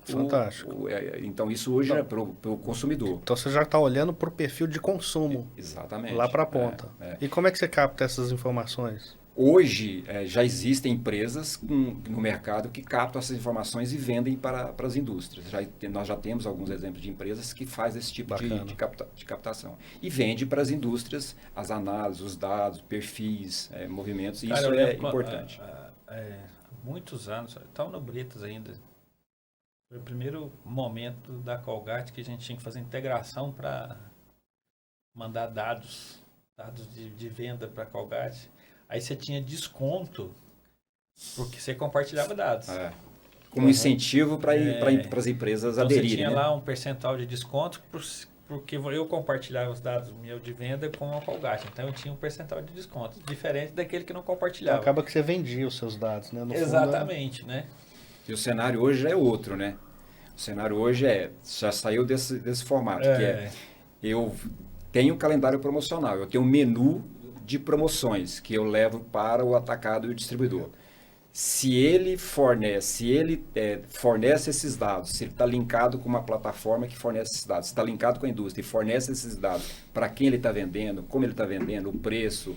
então isso hoje é para o consumidor. Então você já está olhando para o perfil de consumo. Exatamente. Lá para a ponta. E como é que você capta essas informações? Hoje já existem empresas no mercado que captam essas informações e vendem para as indústrias. Nós já temos alguns exemplos de empresas que fazem esse tipo de captação. E vende para as indústrias as análises, os dados, perfis, movimentos, e isso é importante. Há muitos anos, estava no Bretas ainda, foi o primeiro momento da Colgate que a gente tinha que fazer integração para mandar dados de venda para a Colgate. Aí você tinha desconto porque você compartilhava dados. Como incentivo para as empresas então aderirem. Você tinha lá um percentual de desconto porque eu compartilhava os dados meus de venda com a Colgate. Então eu tinha um percentual de desconto, diferente daquele que não compartilhava. Então acaba que você vendia os seus dados, né? Exatamente, né? E o cenário hoje já é outro, né? O cenário hoje já saiu desse formato, eu tenho um calendário promocional, eu tenho um menu de promoções que eu levo para o atacado e o distribuidor. Se ele fornece esses dados, se ele está linkado com uma plataforma que fornece esses dados, se está linkado com a indústria e fornece esses dados para quem ele está vendendo, como ele está vendendo, o preço,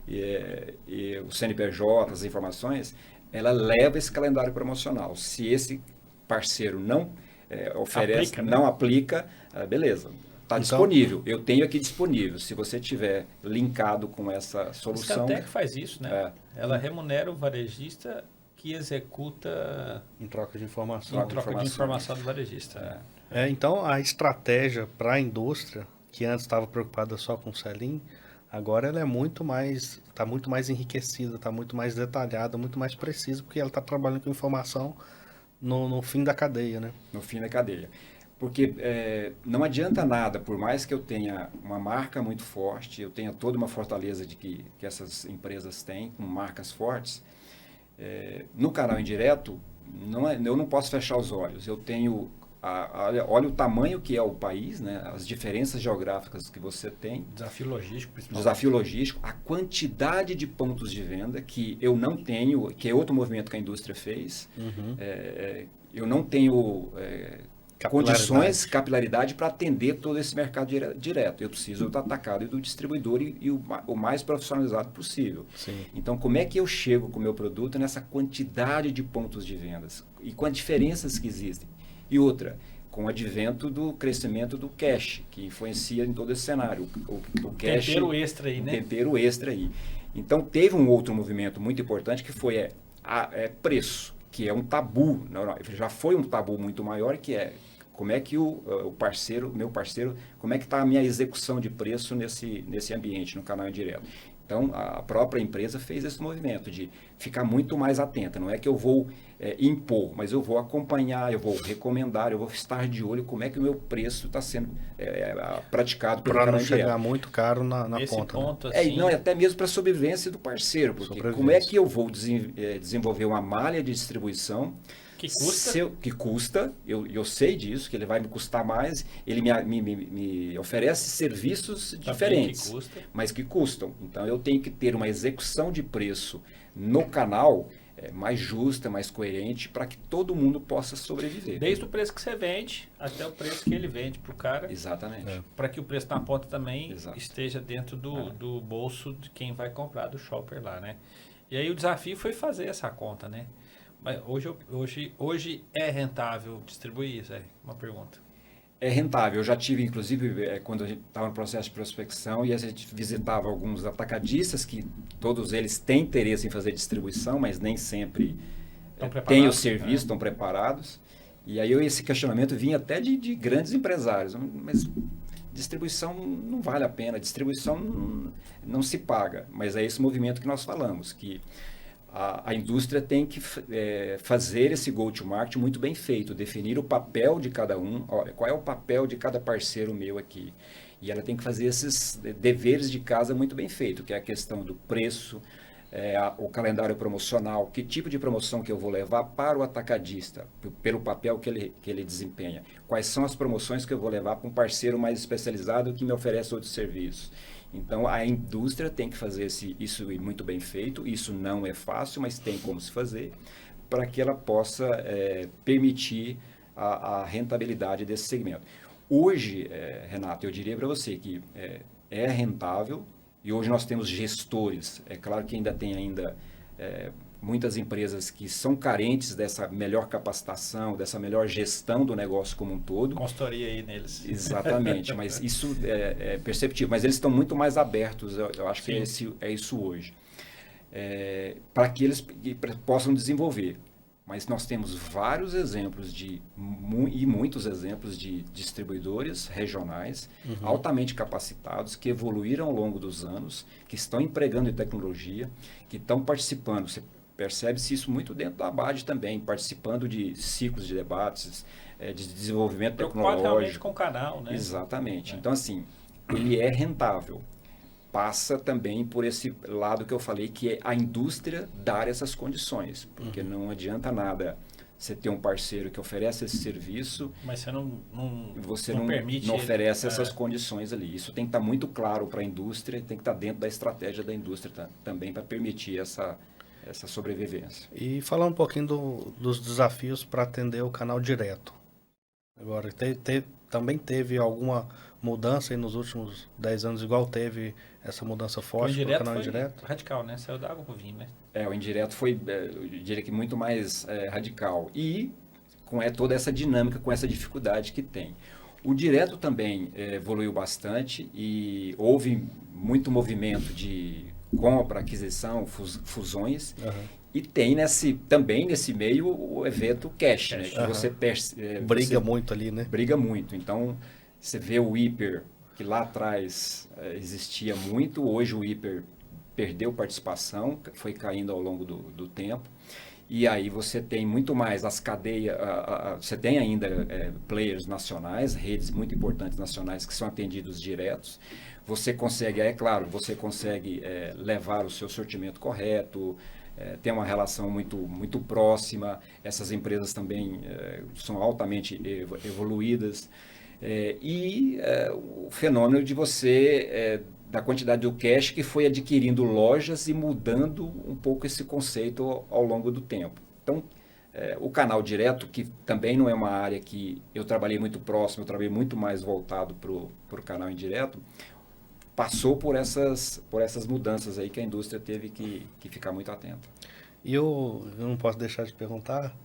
e o CNPJ, as informações, ela leva esse calendário promocional. Se esse parceiro não oferece, não aplica, beleza. Está disponível, eu tenho aqui disponível. Se você tiver linkado com essa solução... A Scantec faz isso, né? Ela remunera o varejista que executa... Em troca de informação. Em troca de informação do varejista. Então, a estratégia para a indústria, que antes estava preocupada só com o sell-in, agora ela está muito mais enriquecida, está muito mais detalhada, muito mais precisa, porque ela está trabalhando com informação no fim da cadeia, né? No fim da cadeia. Porque não adianta nada, por mais que eu tenha uma marca muito forte, eu tenha toda uma fortaleza que essas empresas têm, com marcas fortes, no canal indireto, eu não posso fechar os olhos. Eu tenho, olha o tamanho que é o país, né? As diferenças geográficas que você tem. Desafio logístico, principalmente. Desafio logístico, a quantidade de pontos de venda que eu não tenho, que é outro movimento que a indústria fez. Eu não tenho condições, capilaridade para atender todo esse mercado direto. Eu preciso do atacado e do distribuidor e o mais profissionalizado possível. Sim. Então, como é que eu chego com o meu produto nessa quantidade de pontos de vendas? E com as diferenças que existem? E outra, com o advento do crescimento do cash, que influencia em todo esse cenário. O cash, tempero extra aí, né? Tempero extra aí. Então, teve um outro movimento muito importante que foi preço, que é um tabu. Já foi um tabu muito maior, que é como é que o meu parceiro, como é que está a minha execução de preço nesse ambiente, no canal indireto. Então, a própria empresa fez esse movimento de ficar muito mais atenta. Não é que eu vou impor, mas eu vou acompanhar, eu vou recomendar, eu vou estar de olho como é que o meu preço está sendo praticado pelo Para canal não chegar indireto. muito caro na Nesse ponta. ponto, Né? assim, Não, até mesmo para a sobrevivência do parceiro, porque como é que eu vou desenvolver uma malha de distribuição que custa? que custa, eu sei disso, que ele vai me custar mais, ele me oferece serviços diferentes, que custa. mas que custam. Então, eu tenho que ter uma execução de preço no canal mais justa, mais coerente, para que todo mundo possa sobreviver. Desde o preço que você vende até o preço que ele vende para o cara. Exatamente. Para que o preço na ponta também Exato. esteja dentro do bolso de quem vai comprar do shopper lá, né? E aí o desafio foi fazer essa conta, né? Mas hoje é rentável distribuir isso? É uma pergunta. É rentável. Eu já tive, inclusive, quando a gente estava no processo de prospecção e a gente visitava alguns atacadistas que todos eles têm interesse em fazer distribuição, mas nem sempre têm o serviço, estão preparados. E aí esse questionamento vinha até de grandes empresários. Mas distribuição não vale a pena, distribuição não se paga. Mas é esse movimento que nós falamos, que a indústria tem que fazer esse go-to-market muito bem feito, definir o papel de cada um. Olha, qual é o papel de cada parceiro meu aqui? E ela tem que fazer esses deveres de casa muito bem feito, que é a questão do preço, o calendário promocional, que tipo de promoção que eu vou levar para o atacadista, pelo papel que ele desempenha. Quais são as promoções que eu vou levar para um parceiro mais especializado que me oferece outros serviços. Então, a indústria tem que fazer isso muito bem feito. Isso não é fácil, mas tem como se fazer para que ela possa permitir a rentabilidade desse segmento. Hoje, Renato, eu diria para você que é rentável e hoje nós temos gestores. É claro que ainda tem muitas empresas que são carentes dessa melhor capacitação, dessa melhor gestão do negócio como um todo. Consultoria aí neles. Exatamente, mas isso é perceptível. Mas eles estão muito mais abertos, eu acho que é isso hoje, para que eles possam desenvolver. Mas nós temos vários exemplos e muitos exemplos de distribuidores regionais altamente capacitados, que evoluíram ao longo dos anos, que estão empregando em tecnologia, que estão participando. Você percebe-se isso muito dentro da ABAD também, participando de ciclos de debates, de desenvolvimento tecnológico. Realmente com o canal, né? Exatamente. Então, assim, ele é rentável. Passa também por esse lado que eu falei, que é a indústria dar essas condições, porque não adianta nada você ter um parceiro que oferece esse serviço, mas você não permite, não oferece essas condições ali. Isso tem que estar muito claro para a indústria, tem que estar dentro da estratégia da indústria também para permitir essa sobrevivência. E falando um pouquinho dos desafios para atender o canal direto. Agora, também teve alguma mudança aí nos últimos 10 anos, igual teve essa mudança forte para o canal indireto? Radical, né? Saiu da água pro vinho, né? O indireto foi, eu diria que muito mais radical. E com toda essa dinâmica, com essa dificuldade que tem. O direto também evoluiu bastante e houve muito movimento de compra, aquisição, fusões. E tem também nesse meio o evento cash, né? Que você briga muito ali, né? Briga muito. Então, você vê o hiper, que lá atrás existia muito, hoje o hiper perdeu participação, foi caindo ao longo do tempo. E aí você tem muito mais as cadeias, você tem ainda players nacionais, redes muito importantes nacionais que são atendidos diretos. Você consegue, você consegue levar o seu sortimento correto, tem uma relação muito próxima. Essas empresas também são altamente evoluídas. O fenômeno de da quantidade do cash que foi adquirindo lojas e mudando um pouco esse conceito ao longo do tempo. Então, O canal direto, que também não é uma área que eu trabalhei muito próximo, eu trabalhei muito mais voltado para o canal indireto, passou por essas mudanças aí que a indústria teve que ficar muito atenta. E eu não posso deixar de perguntar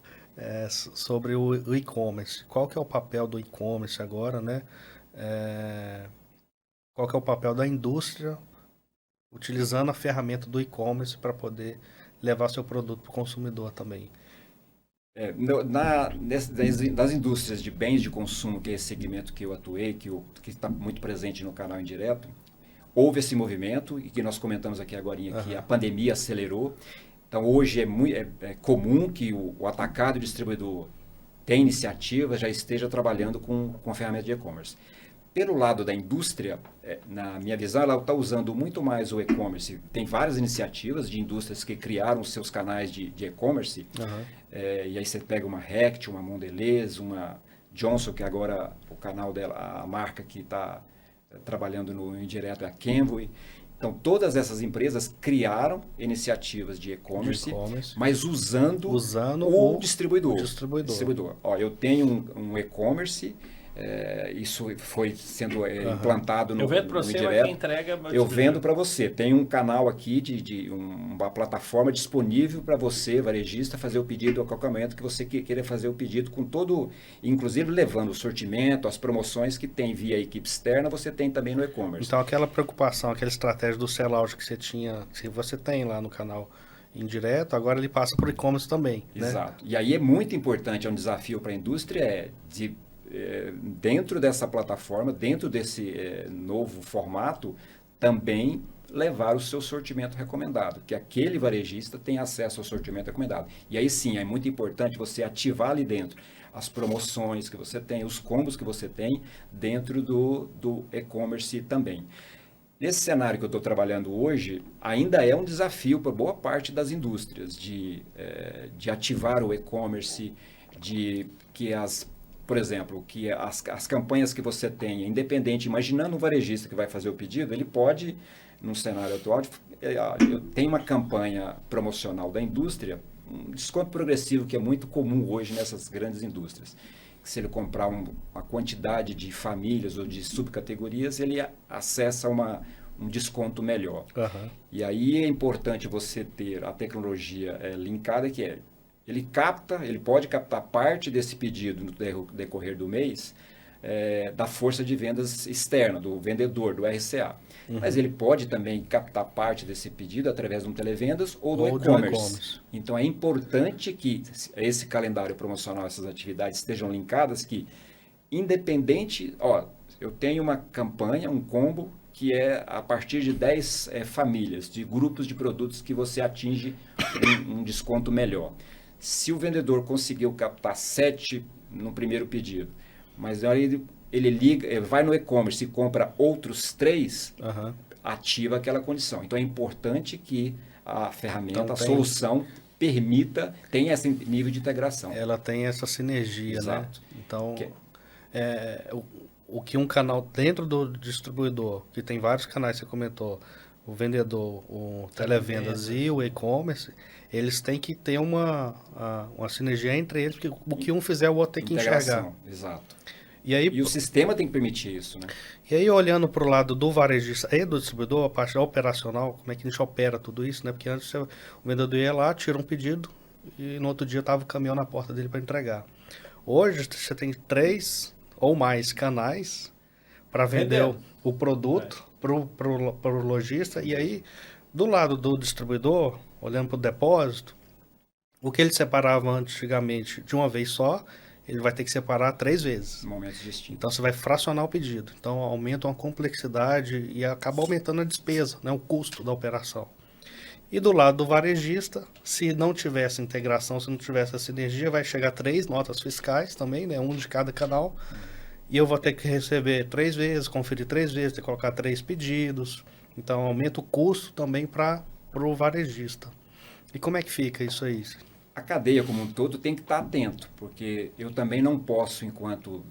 sobre o e-commerce. Qual que é o papel do e-commerce agora, né? Qual que é o papel da indústria utilizando a ferramenta do e-commerce para poder levar seu produto para o consumidor também? Das indústrias de bens de consumo, que é esse segmento que eu atuei, que está muito presente no canal indireto, houve esse movimento, e que nós comentamos aqui agora, que a pandemia acelerou. Então, hoje é comum que o atacado distribuidor tenha iniciativa, já esteja trabalhando com a ferramenta de e-commerce. Pelo lado da indústria, na minha visão, ela está usando muito mais o e-commerce. Tem várias iniciativas de indústrias que criaram seus canais de e-commerce. E aí você pega uma Rect, uma Mondelez, uma Johnson, que agora o canal dela, a marca que está trabalhando no indireto é a Kenwood. Então, todas essas empresas criaram iniciativas de e-commerce, mas usando o distribuidor. Ó, eu tenho um e-commerce, isso foi sendo implantado no indireto. Eu vendo para você, mas quem entrega... Eu vendo para você. Tem um canal aqui, uma plataforma disponível para você, varejista, fazer o pedido a qualquer momento que você queira fazer o pedido, com todo, inclusive levando o sortimento, as promoções que tem via equipe externa, você tem também no e-commerce. Então, aquela preocupação, aquela estratégia do sell-out que você tinha, que você tem lá no canal indireto, agora ele passa para o e-commerce também. Exato. Né? E aí é muito importante, é um desafio para a indústria, dentro dessa plataforma, dentro desse novo formato, também levar o seu sortimento recomendado, que aquele varejista tem acesso ao sortimento recomendado. E aí sim, é muito importante você ativar ali dentro as promoções que você tem, os combos que você tem dentro do e-commerce também. Nesse cenário que eu estou trabalhando hoje, ainda é um desafio para boa parte das indústrias de ativar o e-commerce, por exemplo, que as campanhas que você tem, independente, imaginando um varejista que vai fazer o pedido, ele pode, no cenário atual, eu tenho uma campanha promocional da indústria, um desconto progressivo que é muito comum hoje nessas grandes indústrias. Se ele comprar uma quantidade de famílias ou de subcategorias, ele acessa um desconto melhor. E aí é importante você ter a tecnologia linkada, que ele pode captar parte desse pedido no decorrer do mês da força de vendas externa, do vendedor, do RCA. Mas ele pode também captar parte desse pedido através de um televendas ou do e-commerce. Então, é importante que esse calendário promocional, essas atividades estejam linkadas, que independente... eu tenho uma campanha, um combo, que é a partir de 10 famílias, de grupos de produtos que você atinge um desconto melhor. Se o vendedor conseguiu captar 7 no primeiro pedido, mas aí ele vai no e-commerce e compra outros 3, ativa aquela condição. Então é importante que a ferramenta, a solução tenha esse nível de integração. Ela tem essa sinergia, exato. Né? Então, o que um canal dentro do distribuidor, que tem vários canais, você comentou, o vendedor, o televendas e o e-commerce, eles têm que ter uma sinergia entre eles, porque o que um fizer, o outro tem que enxergar. Exato. E o sistema tem que permitir isso, né? E aí, olhando para o lado do varejista e do distribuidor, a parte operacional, como é que a gente opera tudo isso, né? Porque antes o vendedor ia lá, tira um pedido e no outro dia estava o caminhão na porta dele para entregar. Hoje, você tem 3 ou mais canais para vender o produto para o lojista. E aí, do lado do distribuidor, olhando para o depósito, o que ele separava antigamente de uma vez só, ele vai ter que separar 3 vezes. Momentos distintos. Então, você vai fracionar o pedido. Então, aumenta uma complexidade e acaba aumentando a despesa, né, o custo da operação. E do lado do varejista, se não tiver essa integração, se não tiver essa sinergia, vai chegar 3 notas fiscais também, né, um de cada canal. E eu vou ter que receber 3 vezes, conferir 3 vezes, ter que colocar 3 pedidos. Então, aumenta o custo também para o varejista. E como é que fica isso aí? A cadeia como um todo tem que estar atento, porque eu também não posso, enquanto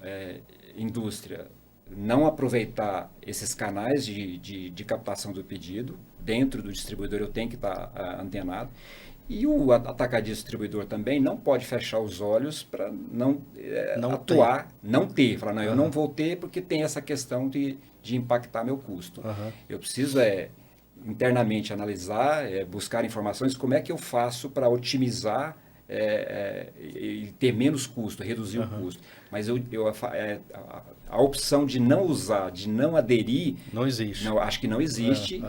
indústria, não aproveitar esses canais de captação do pedido. Dentro do distribuidor eu tenho que estar antenado. E o atacadista distribuidor também não pode fechar os olhos para não atuar, não ter. Falar, não, eu não vou ter porque tem essa questão de impactar meu custo. Eu preciso internamente analisar, buscar informações, como é que eu faço para otimizar e ter menos custo, reduzir o custo. Mas a opção de não usar, de não aderir... Não existe. Não, acho que não existe,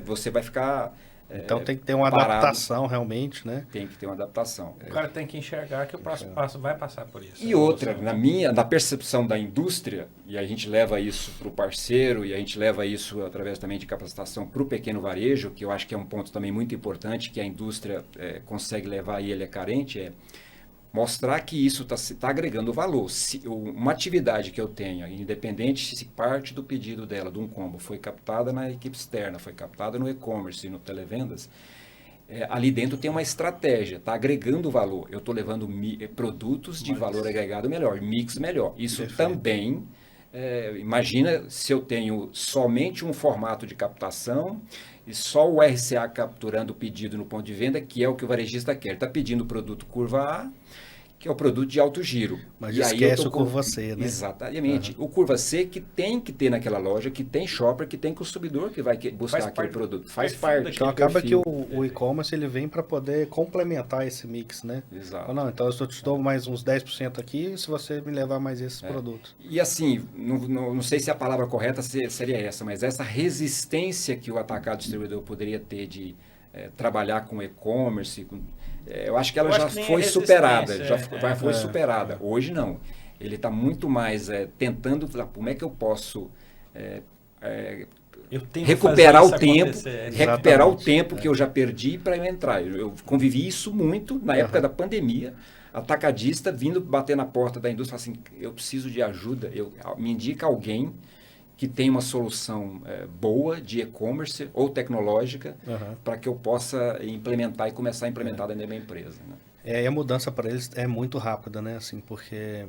você vai ficar... Então tem que ter uma parado. Adaptação realmente, né? Tem que ter uma adaptação. O cara tem que enxergar que o próximo passo vai passar por isso. E outra, na percepção da indústria, e a gente leva isso para o parceiro, e a gente leva isso através também de capacitação para o pequeno varejo, que eu acho que é um ponto também muito importante, que a indústria consegue levar e ele é carente, mostrar que isso está agregando valor. Uma atividade que eu tenha, independente se parte do pedido dela, de um combo, foi captada na equipe externa, foi captada no e-commerce, no televendas, ali dentro tem uma estratégia, está agregando valor. Eu estou levando produtos de valor agregado melhor, mix melhor. Isso Perfeito. Também, imagina se eu tenho somente um formato de captação e só o RCA capturando o pedido no ponto de venda, que é o que o varejista quer. Ele está pedindo o produto curva A, que é o produto de alto giro. Mas esquece o curva C, né? Exatamente. O curva C que tem que ter naquela loja, que tem shopper, que tem consumidor que vai buscar aquele produto. Faz parte. Então acaba que o e-commerce ele vem para poder complementar esse mix, né? Exato. Não, então eu te dou mais uns 10% aqui se você me levar mais esses produtos. E assim, não sei se a palavra correta seria essa, mas essa resistência que o atacado distribuidor poderia ter de trabalhar com e-commerce, eu acho que ela já foi superada. Foi superada. Hoje não. Ele está muito mais tentando, como é que eu posso recuperar o tempo que eu já perdi para eu entrar. Eu convivi isso muito na época da pandemia. Atacadista vindo bater na porta da indústria, assim, eu preciso de ajuda, me indica alguém que tem uma solução boa de e-commerce ou tecnológica para que eu possa implementar e começar a implementar dentro da minha empresa. Né? E a mudança para eles é muito rápida, né? Assim, porque,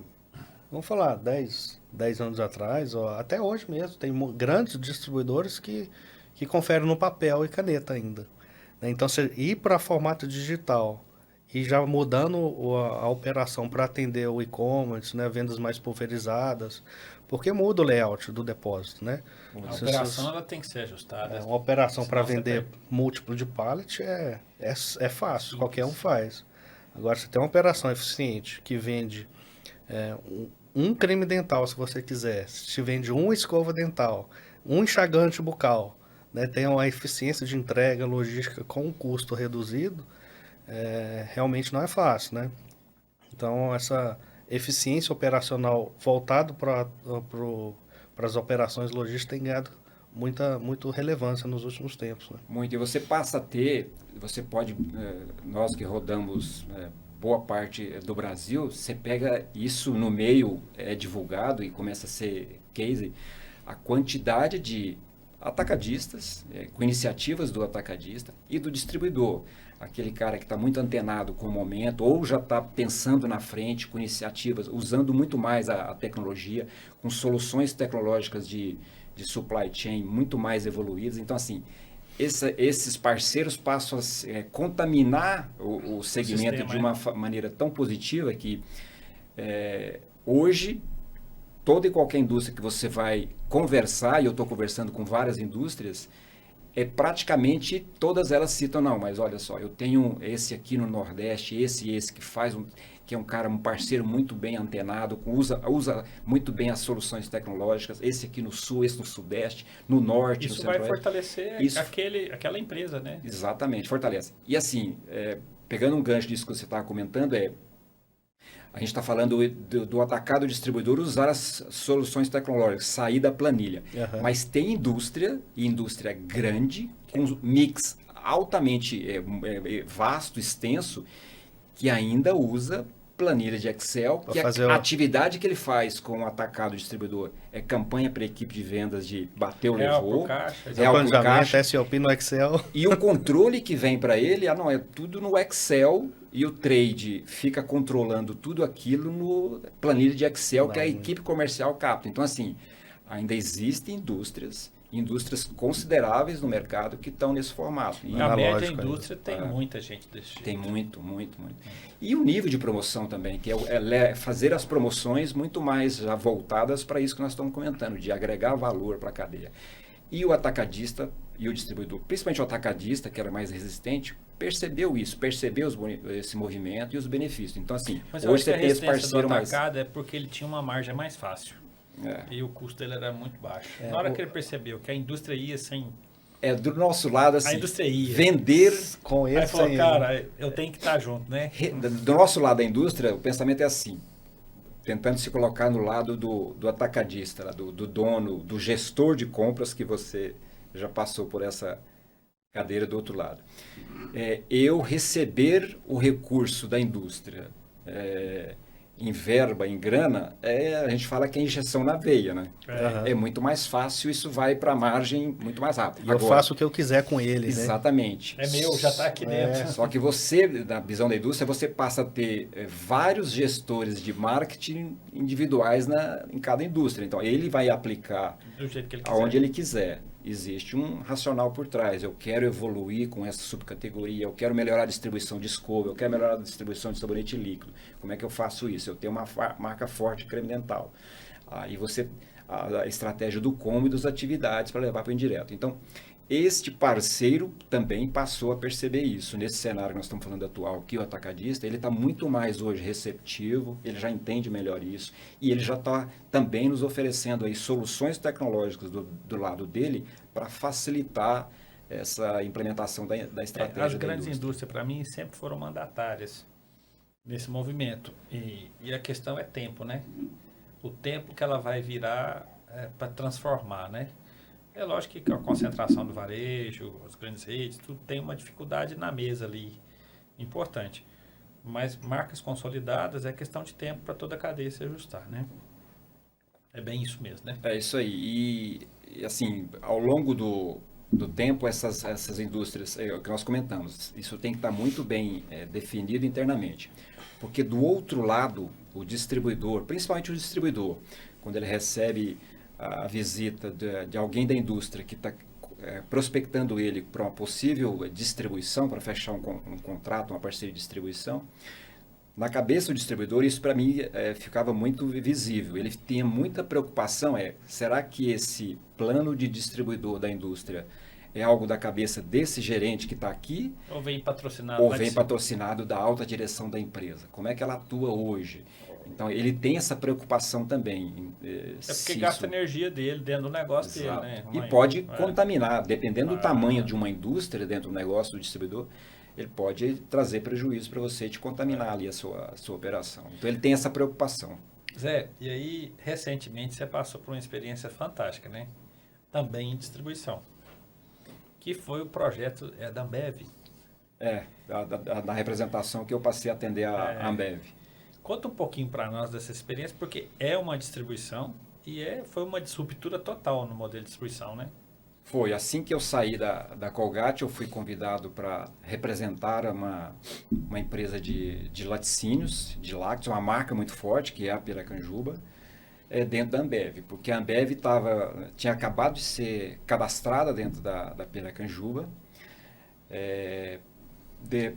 vamos falar, 10 anos atrás, ou até hoje mesmo, tem grandes distribuidores que conferem no papel e caneta ainda. Né? Então, você ir para formato digital e já mudando a operação para atender o e-commerce, né? Vendas mais pulverizadas, porque muda o layout do depósito, né? A operação ela tem que ser ajustada. Uma operação para vender múltiplo de pallet é fácil, qualquer um faz. Agora, você tem uma operação eficiente que vende um creme dental, se você quiser, se vende uma escova dental, um enxagante bucal, né? Tem uma eficiência de entrega logística com um custo reduzido, realmente não é fácil, né? Então, essa eficiência operacional voltado para as operações logísticas tem ganhado muita relevância nos últimos tempos. Né? Muito. E você passa a ter, você pode, nós que rodamos boa parte do Brasil, você pega isso no meio, divulgado e começa a ser case, a quantidade de atacadistas, com iniciativas do atacadista e do distribuidor. Aquele cara que está muito antenado com o momento ou já está pensando na frente com iniciativas, usando muito mais a tecnologia, com soluções tecnológicas de supply chain muito mais evoluídas. Então, assim, esses parceiros passam a contaminar o segmento de uma maneira tão positiva que hoje toda e qualquer indústria que você vai conversar, e eu estou conversando com várias indústrias, praticamente todas elas citam, não, mas olha só, eu tenho esse aqui no Nordeste, esse que é um parceiro muito bem antenado, usa muito bem as soluções tecnológicas, esse aqui no Sul, esse no Sudeste, no Norte, no Centro-Oeste. Isso vai fortalecer aquela empresa, né? Exatamente, fortalece. E assim, pegando um gancho disso que você estava comentando, a gente está falando do atacado distribuidor usar as soluções tecnológicas, sair da planilha. Mas tem indústria grande, com um mix altamente vasto, extenso, que ainda usa planilha de Excel, que a atividade que ele faz com o atacado distribuidor é campanha para a equipe de vendas de bateu, levou, real por caixa, SLP no Excel. E o controle que vem para ele, é tudo no Excel, e o trade fica controlando tudo aquilo no planilha de Excel que a equipe comercial capta. Então, assim, ainda existem indústrias indústrias consideráveis no mercado que estão nesse formato. E A média lógica, indústria tem muita gente desse jeito. tem muito. E o nível de promoção também, que é fazer as promoções muito mais já voltadas para isso que nós estamos comentando, de agregar valor para a cadeia. E o atacadista e o distribuidor, principalmente o atacadista, que era mais resistente, percebeu isso, percebeu esse movimento e os benefícios. Então, assim, Mas eu hoje acho que você a tem esse resistência parceiro do mais... atacado é porque ele tinha uma margem mais fácil. É. E o custo dele era muito baixo. Na hora que ele percebeu que a indústria ia sem... Do nosso lado, assim, A indústria ia. vender... Com Aí ele, falou, sem cara, eu tenho que estar junto, né? Do nosso lado da indústria, o pensamento é assim, tentando se colocar no lado do atacadista, do dono, do gestor de compras, que você já passou por essa cadeira do outro lado. Eu receber o recurso da indústria em verba, em grana, a gente fala que é injeção na veia, né? Aham. É muito mais fácil, isso vai para a margem muito mais rápido. E eu faço o que eu quiser com ele, né? Exatamente. É meu, já está aqui dentro. Só que você, na visão da indústria, você passa a ter vários gestores de marketing individuais em cada indústria. Então, ele vai aplicar Do jeito que ele quiser. aonde ele quiser. Existe um racional por trás. Eu quero evoluir com essa subcategoria, eu quero melhorar a distribuição de escova, eu quero melhorar a distribuição de sabonete líquido. Como é que eu faço isso? Eu tenho uma marca forte de creme dental. Aí você... a estratégia do como e das atividades para levar para o indireto. Então, este parceiro também passou a perceber isso. Nesse cenário que nós estamos falando atual, que o atacadista, ele está muito mais hoje receptivo, ele já entende melhor isso, e ele já está também nos oferecendo aí soluções tecnológicas do lado dele para facilitar essa implementação da estratégia As da grandes indústria. indústrias, para mim, sempre foram mandatárias nesse movimento. E a questão é tempo, né? O tempo que ela vai virar para transformar, né? É lógico que a concentração do varejo, as grandes redes, tudo tem uma dificuldade na mesa ali, importante. Mas marcas consolidadas é questão de tempo para toda a cadeia se ajustar, né? É bem isso mesmo, né? É isso aí. E assim, ao longo do tempo, essas indústrias, é o que nós comentamos, isso tem que estar muito bem definido internamente. Porque do outro lado, o distribuidor, principalmente o distribuidor, quando ele recebe a visita de alguém da indústria que está prospectando ele para uma possível distribuição, para fechar um contrato, uma parceria de distribuição, na cabeça do distribuidor, isso para mim ficava muito visível. Ele tinha muita preocupação, será que esse plano de distribuidor da indústria é algo da cabeça desse gerente que está aqui? Ou vem patrocinado? Ou vem patrocinado da alta direção da empresa? Como é que ela atua hoje? Então, ele tem essa preocupação também. É porque gasta energia dele dentro do negócio Exato. dele, né? E pode contaminar, dependendo do tamanho de uma indústria dentro do negócio do distribuidor, ele pode trazer prejuízo para você e te contaminar ali a sua operação. Então, ele tem essa preocupação. Zé, e aí, recentemente, você passou por uma experiência fantástica, né? Também em distribuição. Que foi o projeto da Ambev. Da representação que eu passei a atender a Ambev. Conta um pouquinho para nós dessa experiência, porque é uma distribuição e foi uma disruptura total no modelo de distribuição, né? Foi. Assim que eu saí da Colgate, eu fui convidado para representar uma empresa de laticínios, de lácteos, uma marca muito forte, que é a Piracanjuba, dentro da Ambev. Porque a Ambev tinha acabado de ser cadastrada dentro da Piracanjuba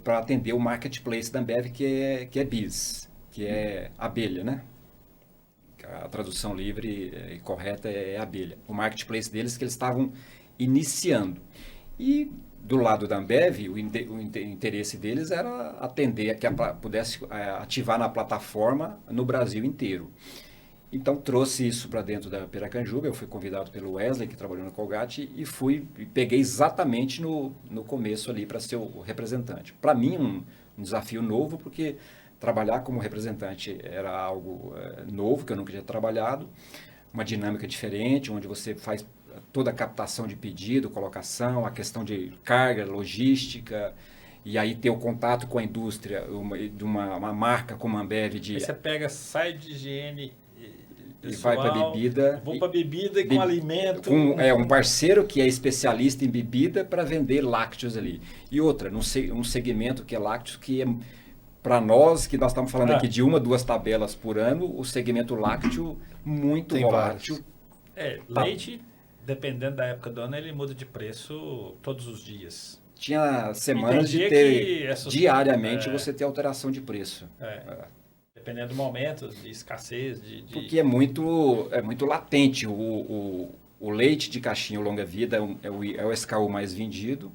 para atender o marketplace da Ambev, que é BIS, que é abelha, né? A tradução livre e correta é abelha. O marketplace deles que eles estavam iniciando. E do lado da Ambev, o interesse deles era atender, que pudesse ativar na plataforma no Brasil inteiro. Então trouxe isso para dentro da Piracanjuba, eu fui convidado pelo Wesley, que trabalhou no Colgate, e peguei exatamente no começo ali para ser o representante. Para mim, um desafio novo, porque trabalhar como representante era algo novo, que eu nunca tinha trabalhado, uma dinâmica diferente, onde você faz toda a captação de pedido, colocação, a questão de carga, logística, e aí ter o contato com a indústria, de uma marca como a Ambev. Aí você sai de higiene e pessoal, vai para bebida. Vou para bebida e com alimento. Um parceiro que é especialista em bebida para vender lácteos ali. E outra, um segmento que é lácteos, que é para nós, que nós estamos falando aqui de 1, 2 tabelas por ano, o segmento lácteo muito volátil. Leite dependendo da época do ano, ele muda de preço todos os dias. Tinha semanas de dia ter, que essas- diariamente, você ter alteração de preço. Dependendo do momento, de escassez, Porque é muito latente. O leite de caixinha longa-vida é o SKU mais vendido,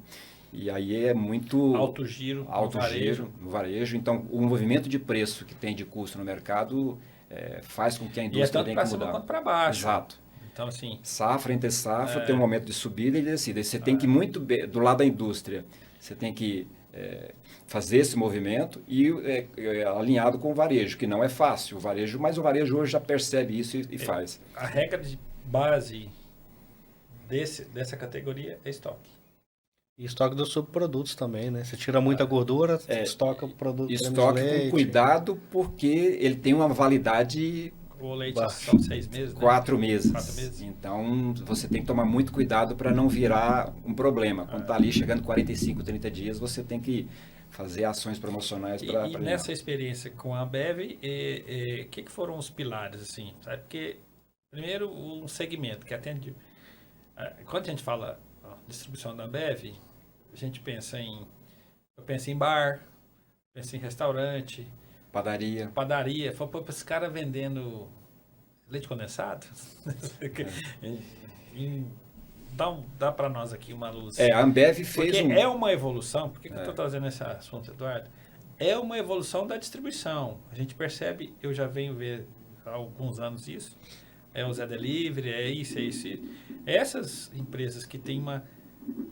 e aí é muito alto giro, alto no giro no varejo. Então, o movimento de preço que tem de custo no mercado faz com que a E é indústria tanto tenha para que cima mudar. quanto para baixo. Exato. Então, assim, Safra entre safra, tem um momento de subida e de descida. Aí você tem que ir muito bem, do lado da indústria, você tem que fazer esse movimento e alinhado com o varejo, que não é fácil. Mas o varejo hoje já percebe isso e faz. a regra de base dessa categoria é estoque. E estoque dos subprodutos também, né? Você tira muita gordura, estoca o produto. Estoque com cuidado, porque ele tem uma validade O leite são 6 meses, né? 4 meses. 4 meses. Então, você tem que tomar muito cuidado para não virar um problema. Quando está ali chegando 45, 30 dias, você tem que fazer ações promocionais para... E nessa experiência com a Ambev, o que foram os pilares, assim? Sabe? Porque, primeiro, um segmento que atende... Quando a gente fala distribuição da Ambev, a gente pensa eu penso em bar, penso em restaurante, Padaria. Foi para esse cara vendendo leite condensado? Dá para nós aqui uma luz. A Ambev fez Porque é uma evolução. Por que eu estou trazendo esse assunto, Eduardo? É uma evolução da distribuição. A gente percebe, eu já venho ver há alguns anos isso. É o Zé Delivery, é isso. Essas empresas que têm uma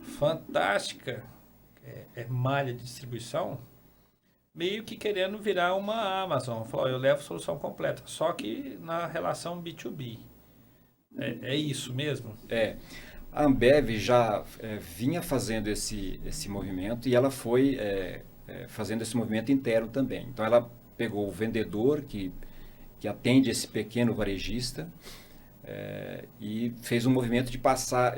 fantástica malha de distribuição, meio que querendo virar uma Amazon. Falou, eu levo solução completa, só que na relação B2B. É isso mesmo? A Ambev já vinha fazendo esse movimento e ela foi fazendo esse movimento interno também. Então, ela pegou o vendedor que atende esse pequeno varejista e fez um movimento de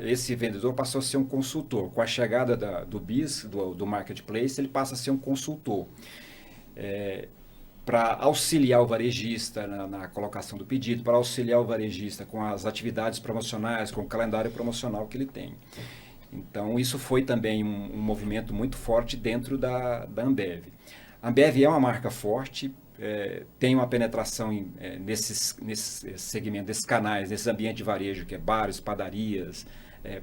esse vendedor passou a ser um consultor. Com a chegada do BIS, do Marketplace, ele passa a ser um consultor. Para auxiliar o varejista na colocação do pedido, para auxiliar o varejista com as atividades promocionais, com o calendário promocional que ele tem. Então, isso foi também um movimento muito forte dentro da Ambev. A Ambev é uma marca forte, tem uma penetração nesses segmentos, nesses canais, nesse ambiente de varejo, que é bares, padarias,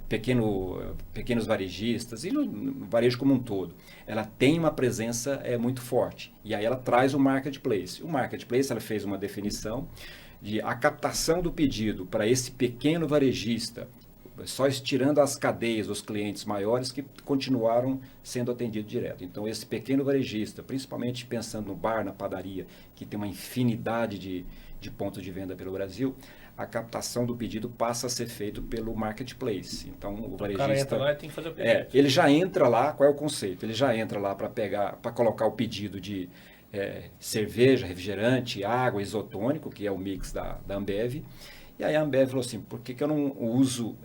pequenos varejistas e no varejo como um todo. Ela tem uma presença muito forte. E aí ela traz o Marketplace. O Marketplace, ela fez uma definição de a captação do pedido para esse pequeno varejista, só estirando as cadeias dos clientes maiores que continuaram sendo atendidos direto. Então, esse pequeno varejista, principalmente pensando no bar, na padaria, que tem uma infinidade de pontos de venda pelo Brasil, a captação do pedido passa a ser feito pelo Marketplace. Então, o varejista... cara entra lá e tem que fazer o pedido. Ele já entra lá, qual é o conceito? Ele já entra lá para colocar o pedido de cerveja, refrigerante, água, isotônico, que é o mix da Ambev. E aí a Ambev falou assim, por que eu não uso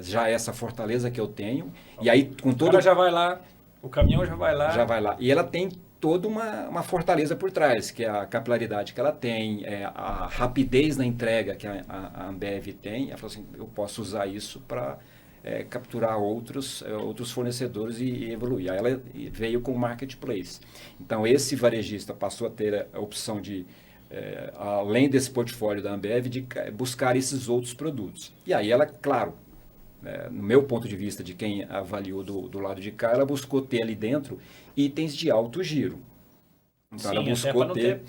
já essa fortaleza que eu tenho? E aí, com todo... O cara já vai lá, o caminhão já vai lá. Já vai lá. E ela tem toda uma fortaleza por trás, que é a capilaridade que ela tem, a rapidez na entrega que a Ambev tem. Ela falou assim, eu posso usar isso para capturar outros fornecedores e evoluir. Aí ela veio com o Marketplace. Então, esse varejista passou a ter a opção de, além desse portfólio da Ambev, de buscar esses outros produtos. E aí ela, claro, no meu ponto de vista, de quem avaliou do lado de cá, ela buscou ter ali dentro itens de alto giro. Então, sim, ela buscou não ter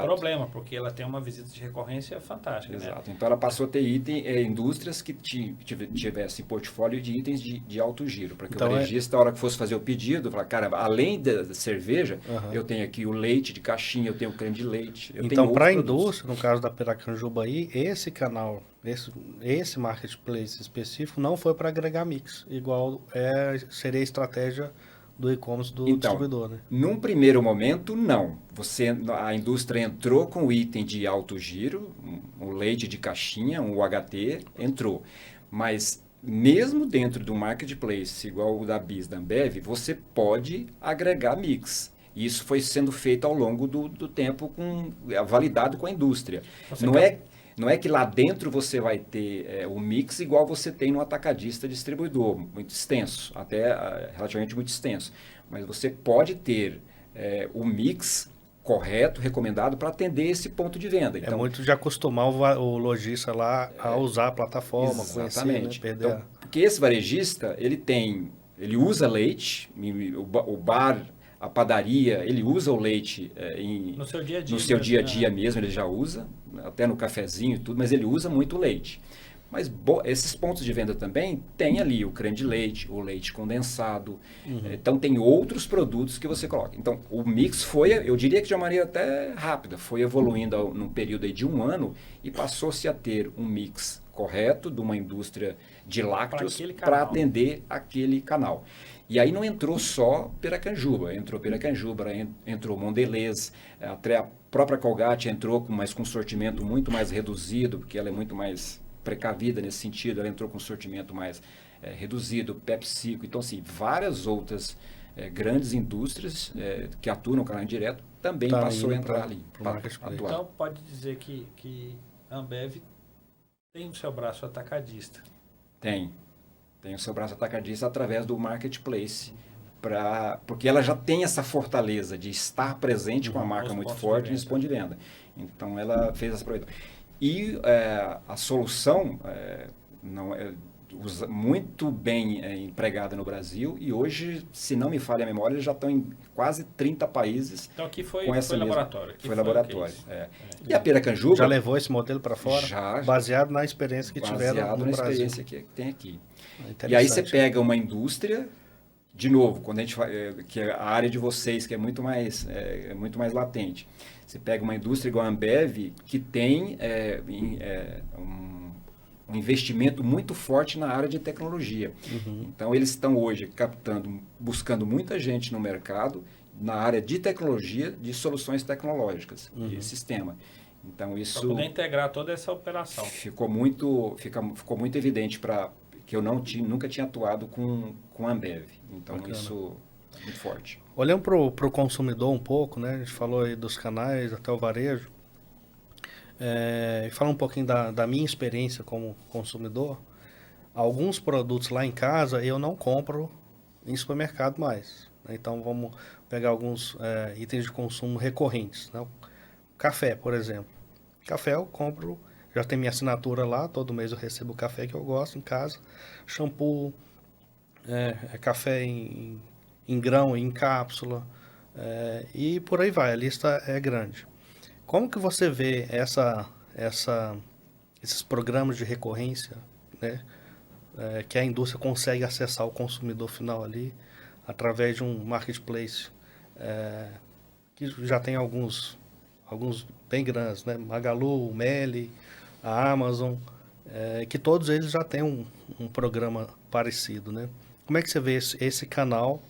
problema, porque ela tem uma visita de recorrência fantástica. Exato. Né? Então, ela passou a ter indústrias que tivessem portfólio de itens de alto giro, para que o varejista, na hora que fosse fazer o pedido, falar, cara, além da cerveja, eu tenho aqui o leite de caixinha, eu tenho o creme de leite. Então, para a indústria, no caso da Piracanjuba aí, esse canal, esse marketplace específico, não foi para agregar mix, igual seria a estratégia do e-commerce do distribuidor, né? Num primeiro momento, não. A indústria entrou com o item de alto giro, um leite de caixinha, um UHT, entrou. Mas mesmo dentro do marketplace, igual o da BIS, da Ambev, você pode agregar mix. E isso foi sendo feito ao longo do tempo, validado com a indústria. Não é que lá dentro você vai ter o mix igual você tem no atacadista distribuidor, muito extenso, até relativamente muito extenso. Mas você pode ter o mix correto, recomendado para atender esse ponto de venda. Então, é muito de acostumar o lojista lá a usar a plataforma, exatamente. conhecer, né? Então, porque esse varejista, ele usa leite, o bar, a padaria, ele usa o leite no seu dia a dia. No seu dia a dia mesmo, ele já usa, até no cafezinho e tudo, mas ele usa muito leite. Mas esses pontos de venda também tem ali o creme de leite, o leite condensado. Então tem outros produtos que você coloca. Então o mix eu diria que de uma maneira até rápida, foi evoluindo num período aí de 1 ano e passou-se a ter um mix correto de uma indústria de lácteos para atender aquele canal. E aí não entrou só Piracanjuba, entrou Mondelez, até a própria Colgate entrou com um sortimento muito mais reduzido, porque ela é muito mais precavida nesse sentido, ela entrou com um sortimento mais reduzido, PepsiCo, então assim, várias outras grandes indústrias que atuam no canal direto também passou a entrar ali. Então pode dizer que a Ambev tem o seu braço atacadista. Tem o seu braço atacadista através do marketplace, porque ela já tem essa fortaleza de estar presente com a marca muito forte nesse ponto de venda. Então ela fez essa projeção. E a solução muito bem empregada no Brasil e hoje, se não me falha a memória, eles já estão em quase 30 países. Então aqui foi laboratório. Foi laboratório. E a Piracanjuba... Já levou esse modelo para fora? Já. Baseado na experiência que tiveram no Brasil. Baseado na experiência que tem aqui. E aí você pega uma indústria, de novo, quando a gente que é a área de vocês, que é muito mais latente. Você pega uma indústria igual a Ambev, que tem um investimento muito forte na área de tecnologia. Então, eles estão hoje buscando muita gente no mercado, na área de tecnologia, de soluções tecnológicas, de sistema. Então, isso... Para poder integrar toda essa operação. Ficou muito evidente que eu nunca tinha atuado com a Ambev. Então, bacana. Isso é muito forte. Olhando para o consumidor um pouco, né? A gente falou aí dos canais até o varejo. E falar um pouquinho da minha experiência como consumidor. Alguns produtos lá em casa eu não compro em supermercado mais. Né? Então vamos pegar alguns itens de consumo recorrentes. Né? Café, por exemplo. Café eu compro, já tem minha assinatura lá, todo mês eu recebo o café que eu gosto em casa. Shampoo, café em grão, em cápsula, e por aí vai, a lista é grande. Como que você vê esses programas de recorrência, né, que a indústria consegue acessar o consumidor final ali, através de um marketplace, que já tem alguns bem grandes, né, Magalu, o Meli, a Amazon, que todos eles já têm um programa parecido, né? Como é que você vê esse canal?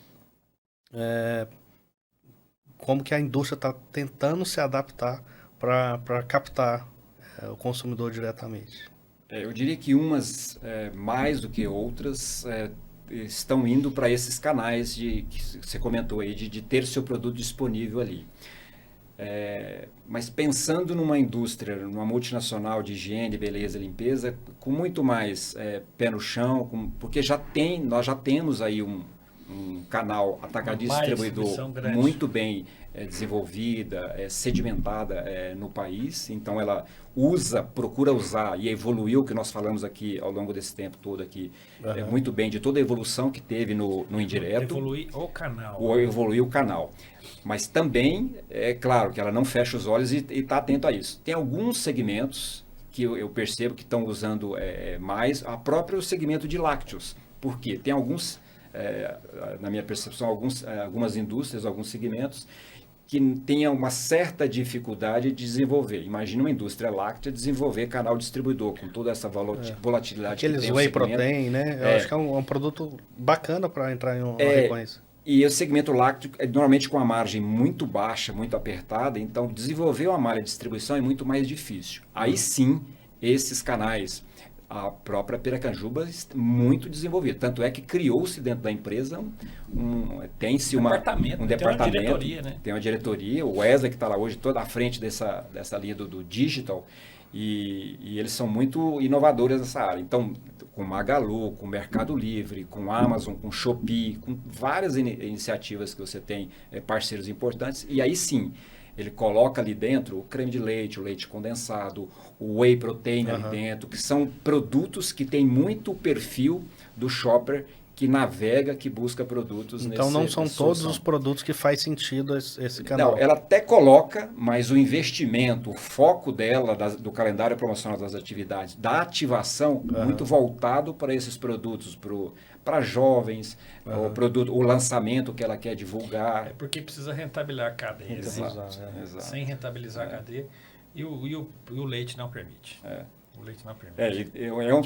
Como que a indústria está tentando se adaptar para captar o consumidor diretamente? Eu diria que umas, mais do que outras, estão indo para esses canais que você comentou aí, de ter seu produto disponível ali. Mas pensando numa indústria, numa multinacional de higiene, beleza, limpeza, com muito mais pé no chão, porque nós já temos aí um canal atacadista distribuidor muito bem desenvolvida, sedimentada no país. Então ela procura usar e evoluiu, o que nós falamos aqui ao longo desse tempo todo aqui, muito bem, de toda a evolução que teve no indireto. Evoluir o canal. Ou evoluir o canal. Mas também, é claro que ela não fecha os olhos e está atento a isso. Tem alguns segmentos que eu percebo que estão usando mais, a próprio segmento de lácteos. Por quê? Tem alguns, na minha percepção, algumas indústrias, alguns segmentos que tenham uma certa dificuldade de desenvolver. Imagina uma indústria láctea desenvolver canal distribuidor com toda essa volatilidade que tem o segmento. Aqueles whey protein, né? Eu acho que é um produto bacana para entrar em uma recorrência. E o segmento lácteo é normalmente com a margem muito baixa, muito apertada, então desenvolver uma malha de distribuição é muito mais difícil. Aí sim, esses canais, a própria Piracanjuba muito desenvolvida. Tanto é que criou-se dentro da empresa tem-se um departamento, tem uma diretoria, né? Tem uma diretoria, o Wesley que está lá hoje toda à frente dessa linha do digital, e eles são muito inovadores nessa área. Então, com Magalu, com Mercado Livre, com Amazon, com Shopee, com várias iniciativas que você tem, parceiros importantes, e aí sim, ele coloca ali dentro o creme de leite, o leite condensado, o whey protein ali dentro, que são produtos que têm muito perfil do shopper que navega, que busca produtos então não são todos os produtos que faz sentido esse canal. Não, ela até coloca, mas o investimento, o foco dela, do calendário promocional das atividades, da ativação, muito voltado para esses produtos, para jovens, o lançamento que ela quer divulgar. É porque precisa rentabilizar a cadeia. Exato. Sem rentabilizar a cadeia. E o leite não permite. O leite não permite.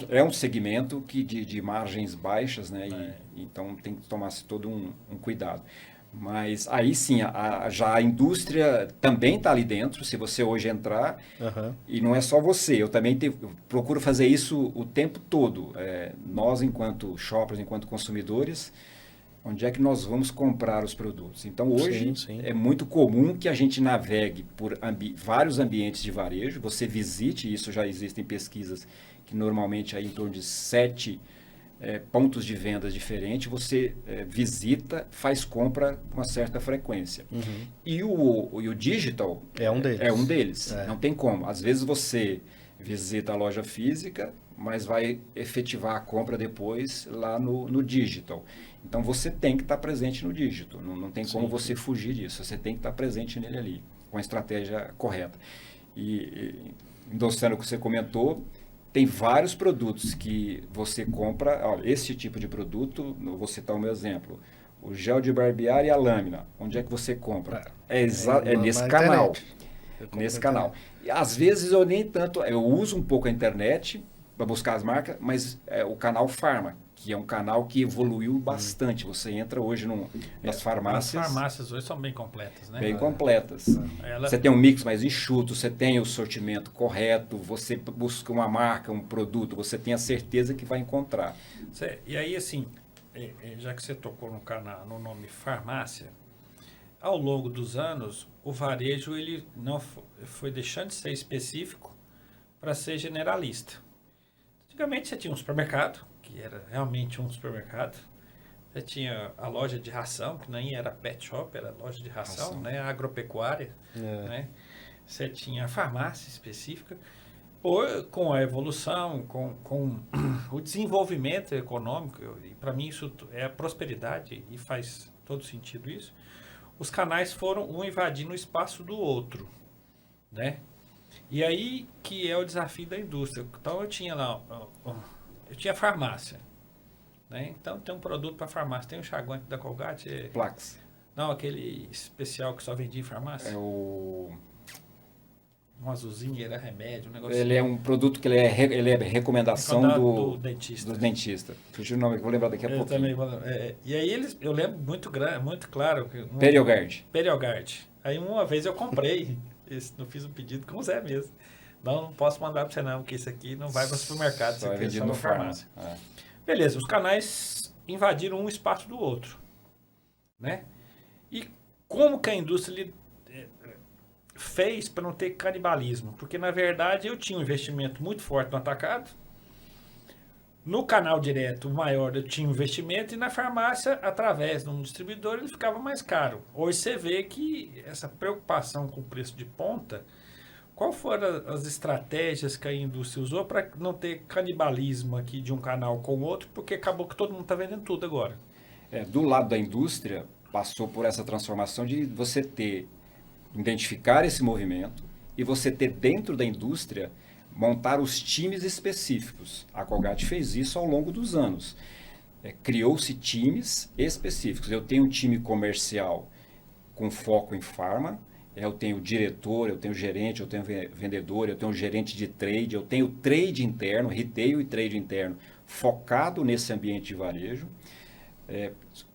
É um segmento que de margens baixas, né? Então tem que tomar-se todo um cuidado. Mas aí sim, já a indústria também está ali dentro, se você hoje entrar, e não é só você, eu também procuro fazer isso o tempo todo. Nós, enquanto shoppers, enquanto consumidores, onde é que nós vamos comprar os produtos? Então, hoje é muito comum que a gente navegue por vários ambientes de varejo, você visite, isso já existem pesquisas que normalmente é em torno de 7 pontos de vendas diferentes, você visita, faz compra com uma certa frequência. E o digital é um deles. Não tem como. Às vezes você visita a loja física, mas vai efetivar a compra depois lá no digital. Então, você tem que estar presente no digital. Não tem como você fugir disso. Você tem que estar presente nele ali, com a estratégia correta. E endossando o que você comentou, tem vários produtos que você compra. Olha, esse tipo de produto, vou citar o meu exemplo. O gel de barbear e a lâmina. Onde é que você compra? É nesse canal. Nesse canal. E, às vezes, eu uso um pouco a internet para buscar as marcas, mas o canal Farma, que é um canal que evoluiu bastante. Você entra hoje nas farmácias... As farmácias hoje são bem completas, né? Bem completas. Você tem um mix mais enxuto, você tem o sortimento correto, você busca uma marca, um produto, você tem a certeza que vai encontrar. E aí, assim, já que você tocou no nome farmácia, ao longo dos anos, o varejo ele não foi deixando de ser específico para ser generalista. Antigamente você tinha um supermercado, que era realmente um supermercado. Você tinha a loja de ração, que nem era pet shop, era loja de ração, né? Agropecuária. Né? Você tinha a farmácia específica. Com a evolução, com o desenvolvimento econômico, e para mim isso é a prosperidade, e faz todo sentido isso, os canais foram um invadindo o espaço do outro, né? E aí que é o desafio da indústria. Então eu tinha lá, eu tinha farmácia, né? Então tem um produto para farmácia, tem um enxaguante da Colgate. Plax. Não, aquele especial que só vendia em farmácia. Um azulzinho, era remédio, um negócio. Ele é um produto que ele é recomendação do dentista. Fugiu o nome, vou lembrar daqui a pouco. E aí eu lembro muito claro. Periogard. Aí uma vez eu comprei, não fiz um pedido com o Zé mesmo. Não posso mandar para você não, porque isso aqui não vai para o supermercado, só é vendido na farmácia. Beleza, os canais invadiram um espaço do outro, né? E como que a indústria fez para não ter canibalismo? Porque, na verdade, eu tinha um investimento muito forte no atacado. No canal direto maior eu tinha um investimento e na farmácia, através de um distribuidor, ele ficava mais caro. Hoje você vê que essa preocupação com o preço de ponta, qual foram as estratégias que a indústria usou para não ter canibalismo aqui de um canal com o outro, porque acabou que todo mundo está vendendo tudo agora. Do lado da indústria, passou por essa transformação de você identificar esse movimento e você ter dentro da indústria montar os times específicos. A Colgate fez isso ao longo dos anos. Criou-se times específicos. Eu tenho um time comercial com foco em farma, eu tenho diretor, eu tenho gerente, eu tenho vendedor, eu tenho gerente de trade, eu tenho trade interno, retail e trade interno, focado nesse ambiente de varejo.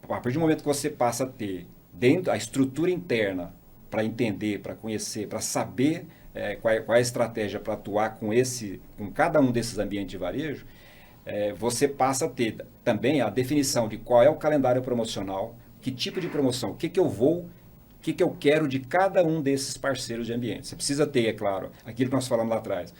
A partir do momento que você passa a ter dentro a estrutura interna para entender, para conhecer, para saber qual é a estratégia para atuar com cada um desses ambientes de varejo, você passa a ter também a definição de qual é o calendário promocional, que tipo de promoção, o que eu quero de cada um desses parceiros de ambiente. Você precisa ter, é claro, aquilo que nós falamos lá atrás,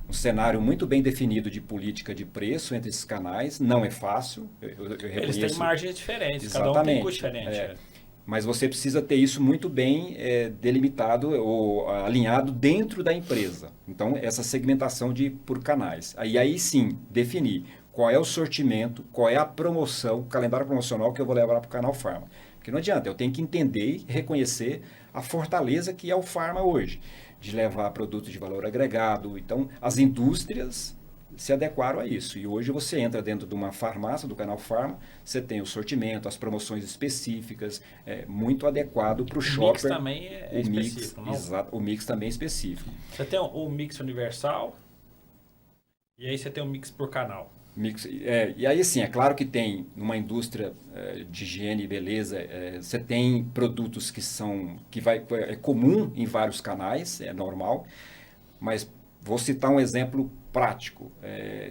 um cenário muito bem definido de política de preço entre esses canais. Não é fácil, eu reconheço. Eles têm margens diferentes, Exatamente, cada um tem custo diferente. Mas você precisa ter isso muito bem delimitado ou alinhado dentro da empresa. Então, essa segmentação por canais. Aí sim, definir qual é o sortimento, qual é a promoção, o calendário promocional que eu vou levar para o canal Farma. Porque não adianta, eu tenho que entender e reconhecer a fortaleza que é o Farma hoje, de levar produtos de valor agregado. Então, as indústrias se adequaram a isso. E hoje você entra dentro de uma farmácia do canal Farma, você tem o sortimento, as promoções específicas, muito adequado para o shopper. O mix também é específico, não? Exato, o mix também é específico. Você tem o mix universal e aí você tem o mix por canal. E aí, assim, é claro que tem, numa indústria de higiene e beleza, você tem produtos que é comum em vários canais, é normal, mas vou citar um exemplo prático,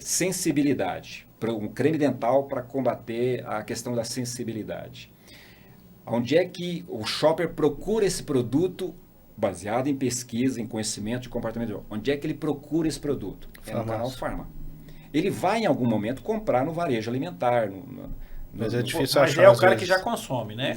sensibilidade, um creme dental para combater a questão da sensibilidade. Onde é que o shopper procura esse produto baseado em pesquisa, em conhecimento de comportamento? Onde é que ele procura esse produto? É no canal Farma. Ele vai em algum momento comprar no varejo alimentar. Mas é difícil mas achar. É o cara que já consome, né?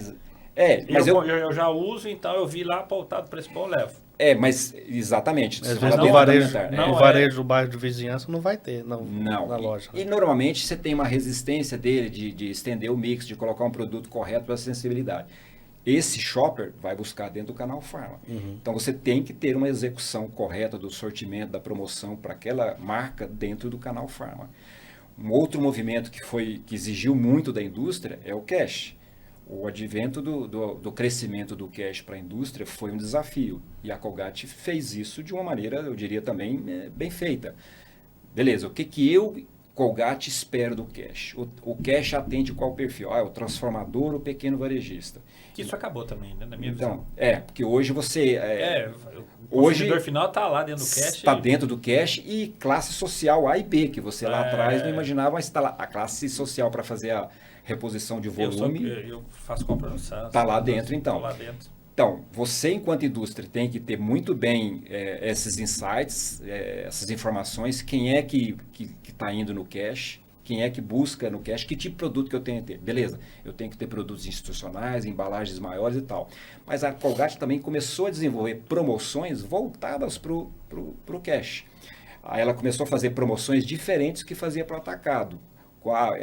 Mas eu já uso, então eu vi lá pautado preço bom, eu levo. Mas exatamente. Às vezes no varejo do bairro de vizinhança não vai ter, não. Na loja. E normalmente você tem uma resistência dele de estender o mix, de colocar um produto correto para a sensibilidade. Esse shopper vai buscar dentro do canal Farma. Então você tem que ter uma execução correta do sortimento, da promoção para aquela marca dentro do canal Farma. Um outro movimento que exigiu muito da indústria é o cash. O advento do crescimento do cash para a indústria foi um desafio. E a Colgate fez isso de uma maneira, eu diria também, bem feita. Beleza, o que eu, Colgate, espero do cash? O cash atende qual perfil? É o transformador, o pequeno varejista. Isso acabou também, né, na minha visão. visão. Porque hoje você... o consumidor final está lá dentro do cash. Está dentro do cash e classe social A e B, que você lá atrás não imaginava, mas está lá. A classe social para fazer a reposição de volume... Eu faço compra no Santos. Está lá dentro, então. Lá dentro. Então, você, enquanto indústria, tem que ter muito bem esses insights, essas informações, quem é que está indo no cash, quem é que busca no cash, que tipo de produto que eu tenho que ter. Beleza, eu tenho que ter produtos institucionais, embalagens maiores e tal. Mas a Colgate também começou a desenvolver promoções voltadas para o cash. Aí ela começou a fazer promoções diferentes do que fazia para o atacado.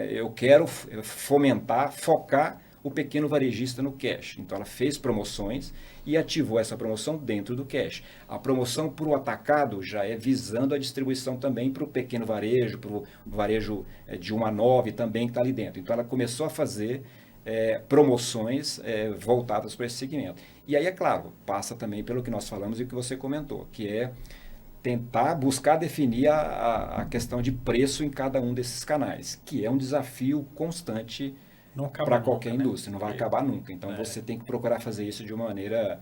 Eu quero focar o pequeno varejista no cash. Então, ela fez promoções e ativou essa promoção dentro do cash. A promoção para o atacado já é visando a distribuição também para o pequeno varejo, para o varejo de 1 a 9 também que está ali dentro. Então, ela começou a fazer promoções voltadas para esse segmento. E aí, é claro, passa também pelo que nós falamos e o que você comentou, que é buscar definir a questão de preço em cada um desses canais, que é um desafio constante para qualquer indústria, não vai acabar nunca. Então, você tem que procurar fazer isso de uma maneira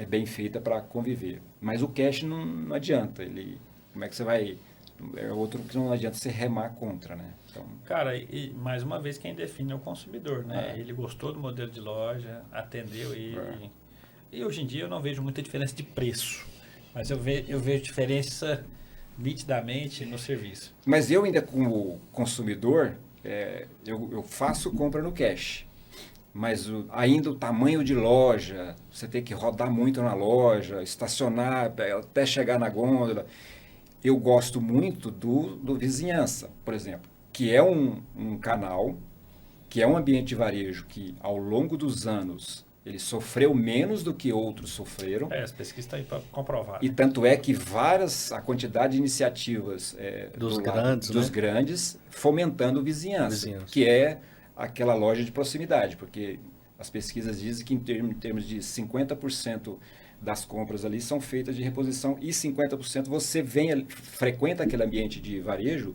bem feita para conviver. Mas o cash não adianta. Como é que você vai... É outro que não adianta você remar contra, né? Então, cara, e mais uma vez quem define é o consumidor, né? Ele gostou do modelo de loja, atendeu ele. E hoje em dia eu não vejo muita diferença de preço. Mas eu vejo diferença nitidamente no serviço. Mas eu ainda como consumidor... eu faço compra no cash, mas ainda o tamanho de loja, você tem que rodar muito na loja, estacionar até chegar na gôndola. Eu gosto muito do vizinhança, por exemplo, que é um canal, que é um ambiente de varejo que ao longo dos anos ele sofreu menos do que outros sofreram. As pesquisas estão aí para comprovar. E tanto é que a quantidade de iniciativas dos grandes fomentando vizinhança, que é aquela loja de proximidade, porque as pesquisas dizem que em termos de 50% das compras ali são feitas de reposição e 50% você frequenta aquele ambiente de varejo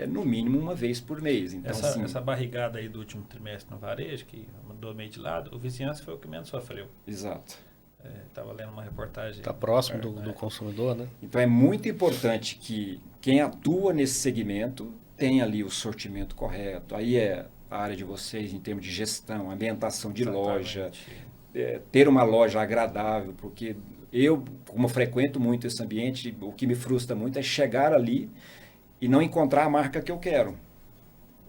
no mínimo uma vez por mês. Então, essa barrigada aí do último trimestre no varejo, que mandou meio de lado, o vizinhança foi o que menos sofreu. Exato. Estava lendo uma reportagem. Está próximo do consumidor, né? Então é muito importante que quem atua nesse segmento tenha ali o sortimento correto. Aí é a área de vocês em termos de gestão, ambientação de loja, ter uma loja agradável, porque como frequento muito esse ambiente, o que me frustra muito é chegar ali e não encontrar a marca que eu quero.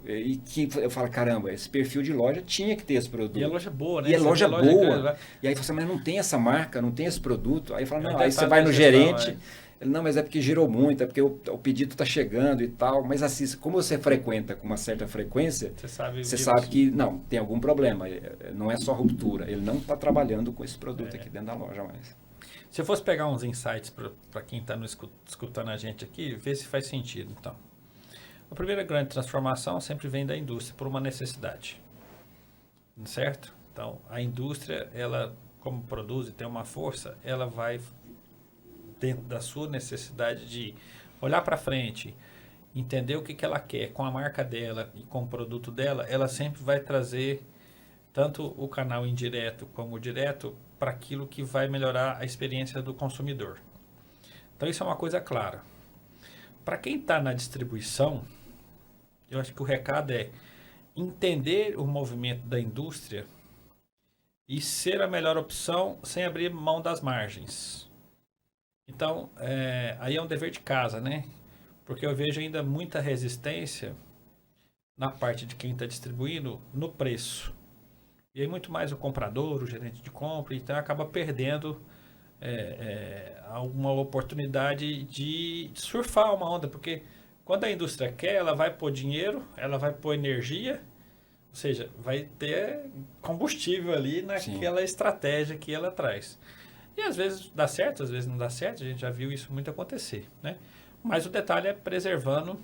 E que eu falo, caramba, esse perfil de loja tinha que ter esse produto. E a loja boa, né? E a Você loja vê boa. grande, E aí você, mas não tem essa marca, não tem esse produto. Aí fala, não, É aí você detalhe vai da no gestão, gerente. Ele, não, mas é porque girou muito, é porque o pedido está chegando e tal. Mas assim, como você frequenta com uma certa frequência, você sabe que não, tem algum problema. Não é só ruptura. Ele não está trabalhando com esse produto aqui dentro da loja mais. Se eu fosse pegar uns insights para quem está escutando a gente aqui, ver se faz sentido. Então, a primeira grande transformação sempre vem da indústria por uma necessidade, certo? Então, a indústria, ela, como produz e tem uma força, ela vai dentro da sua necessidade de olhar para frente, entender o que ela quer com a marca dela e com o produto dela, ela sempre vai trazer tanto o canal indireto como o direto para aquilo que vai melhorar a experiência do consumidor. Então, isso é uma coisa clara. Para quem está na distribuição, eu acho que o recado é entender o movimento da indústria e ser a melhor opção sem abrir mão das margens. Então, aí é um dever de casa, né? Porque eu vejo ainda muita resistência na parte de quem está distribuindo no preço. E aí muito mais o comprador, o gerente de compra, então acaba perdendo uma oportunidade de surfar uma onda, porque quando a indústria quer, ela vai pôr dinheiro, ela vai pôr energia, ou seja, vai ter combustível ali naquela Sim. estratégia que ela traz. E às vezes dá certo, às vezes não dá certo, a gente já viu isso muito acontecer, né? Mas o detalhe é preservando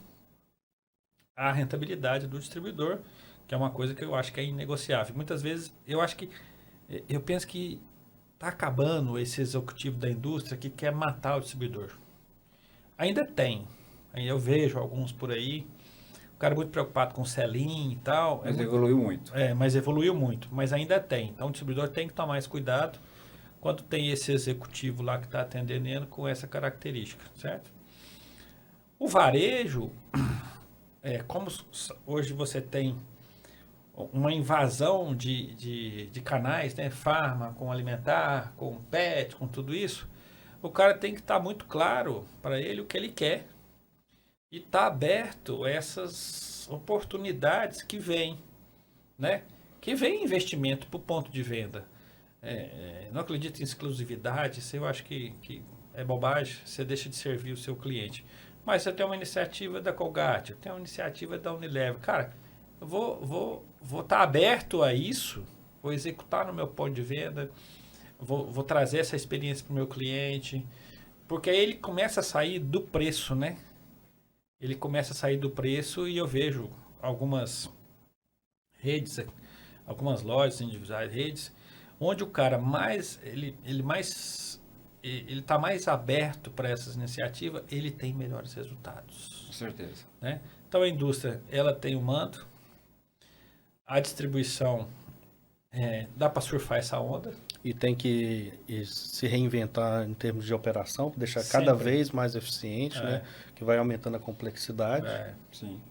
a rentabilidade do distribuidor, que é uma coisa que eu acho que é inegociável. Muitas vezes eu penso que está acabando esse executivo da indústria que quer matar o distribuidor. Ainda tem. Eu vejo alguns por aí, o cara muito preocupado com o sell-in e tal. Mas evoluiu muito. Mas evoluiu muito, mas ainda tem. Então o distribuidor tem que tomar mais cuidado quando tem esse executivo lá que está atendendo com essa característica, certo? O varejo, como hoje você tem uma invasão de canais, né? Farma, com alimentar, com pet, com tudo isso, o cara tem que estar muito claro para ele o que ele quer e estar aberto a essas oportunidades que vêm, né? Que vem investimento para o ponto de venda. Não acredito em exclusividade, isso eu acho que é bobagem, você deixa de servir o seu cliente. Mas você tem uma iniciativa da Colgate, eu tenho uma iniciativa da Unilever. Cara, eu vou estar aberto a isso, vou executar no meu ponto de venda, vou trazer essa experiência para o meu cliente, porque aí ele começa a sair do preço, né? Ele começa a sair do preço e eu vejo algumas redes, algumas lojas individuais, redes, onde o cara ele está mais aberto para essas iniciativas, ele tem melhores resultados. Com certeza. Né? Então a indústria, ela tem o mando, a distribuição dá para surfar essa onda. E tem que se reinventar em termos de operação, deixar Sempre. cada vez mais eficiente, né? Que vai aumentando a complexidade. Sim.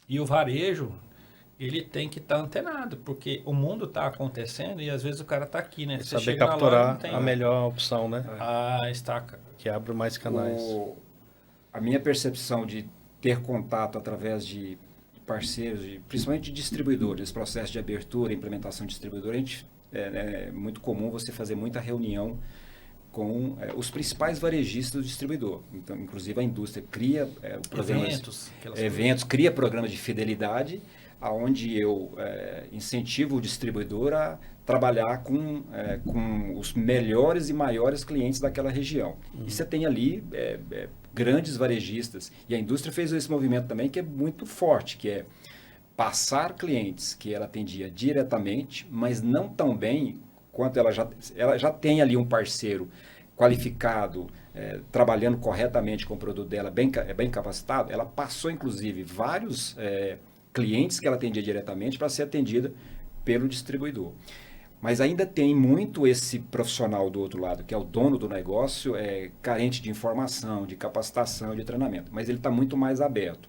E o varejo, ele tem que estar antenado, porque o mundo está acontecendo e às vezes o cara está aqui, né? Você saber capturar a melhor opção, né? A estaca. Que abre mais canais. A minha percepção de ter contato através de parceiros, principalmente de distribuidores, esse processo de abertura, implementação de distribuidor, é muito comum você fazer muita reunião com os principais varejistas do distribuidor. Então, inclusive a indústria cria eventos, cria programas de fidelidade, onde eu incentivo o distribuidor a trabalhar com os melhores e maiores clientes daquela região. E você tem ali grandes varejistas. E a indústria fez esse movimento também, que é muito forte, que é passar clientes que ela atendia diretamente, mas não tão bem quanto ela já tem ali um parceiro qualificado, trabalhando corretamente com o produto dela, bem capacitado. Ela passou, inclusive, vários clientes que ela atendia diretamente para ser atendida pelo distribuidor. Mas ainda tem muito esse profissional do outro lado, que é o dono do negócio, carente de informação, de capacitação, de treinamento. Mas ele está muito mais aberto.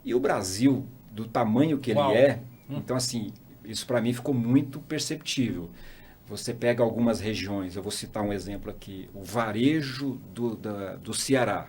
E o Brasil, do tamanho que ele então assim, isso para mim ficou muito perceptível. Você pega algumas regiões, eu vou citar um exemplo aqui, o varejo do Ceará.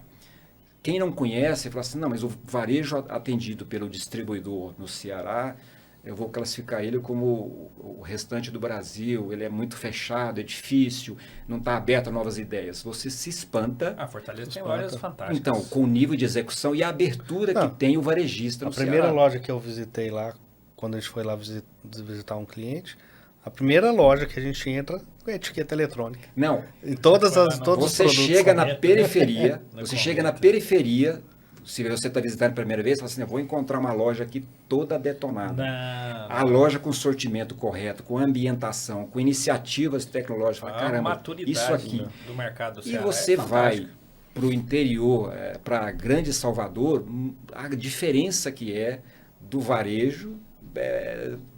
Quem não conhece, fala assim, não, mas o varejo atendido pelo distribuidor no Ceará, eu vou classificar ele como o restante do Brasil, ele é muito fechado, é difícil, não está aberto a novas ideias. Você se espanta. A Fortaleza tem lojas fantásticas. Então, com o nível de execução e a abertura que tem o varejista no Ceará. A primeira loja que eu visitei lá, quando a gente foi lá visitar um cliente, a primeira loja que a gente entra é etiqueta eletrônica. Não. Em todos os produtos. Você chega na periferia, se você está visitando a primeira vez, você fala assim, eu vou encontrar uma loja aqui toda detonada. A loja com sortimento correto, com ambientação, com iniciativas tecnológicas. Caramba, maturidade isso aqui. Do mercado do E Ceará você vai para o interior, para a grande Salvador, a diferença que é do varejo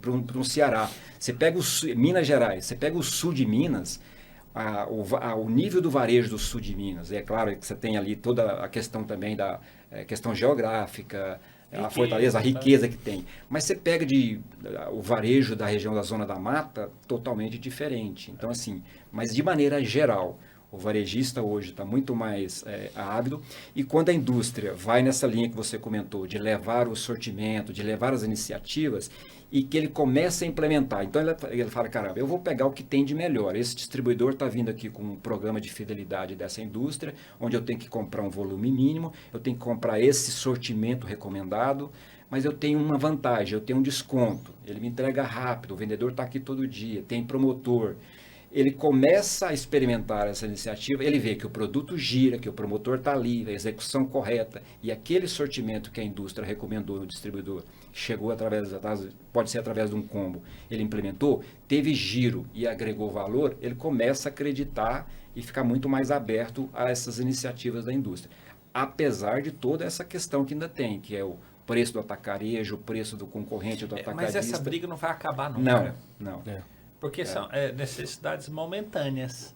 para o Ceará. Você pega Minas Gerais, você pega o sul de Minas, o nível do varejo do sul de Minas, é claro que você tem ali toda a questão também da questão geográfica, a Fortaleza, a riqueza que tem. Mas você pega o varejo da região da Zona da Mata, totalmente diferente. Então, assim, mas de maneira geral, o varejista hoje está muito mais ávido, e quando a indústria vai nessa linha que você comentou, de levar o sortimento, de levar as iniciativas, e que ele começa a implementar. Então ele fala, caramba, eu vou pegar o que tem de melhor. Esse distribuidor está vindo aqui com um programa de fidelidade dessa indústria, onde eu tenho que comprar um volume mínimo, eu tenho que comprar esse sortimento recomendado, mas eu tenho uma vantagem, eu tenho um desconto, ele me entrega rápido, o vendedor está aqui todo dia, tem promotor. Ele começa a experimentar essa iniciativa, ele vê que o produto gira, que o promotor está ali, a execução correta, e aquele sortimento que a indústria recomendou no distribuidor, chegou pode ser através de um combo, ele implementou, teve giro e agregou valor, ele começa a acreditar e ficar muito mais aberto a essas iniciativas da indústria. Apesar de toda essa questão que ainda tem, que é o preço do atacarejo, o preço do concorrente do atacadista. Mas essa briga não vai acabar nunca. Não. Porque são necessidades momentâneas,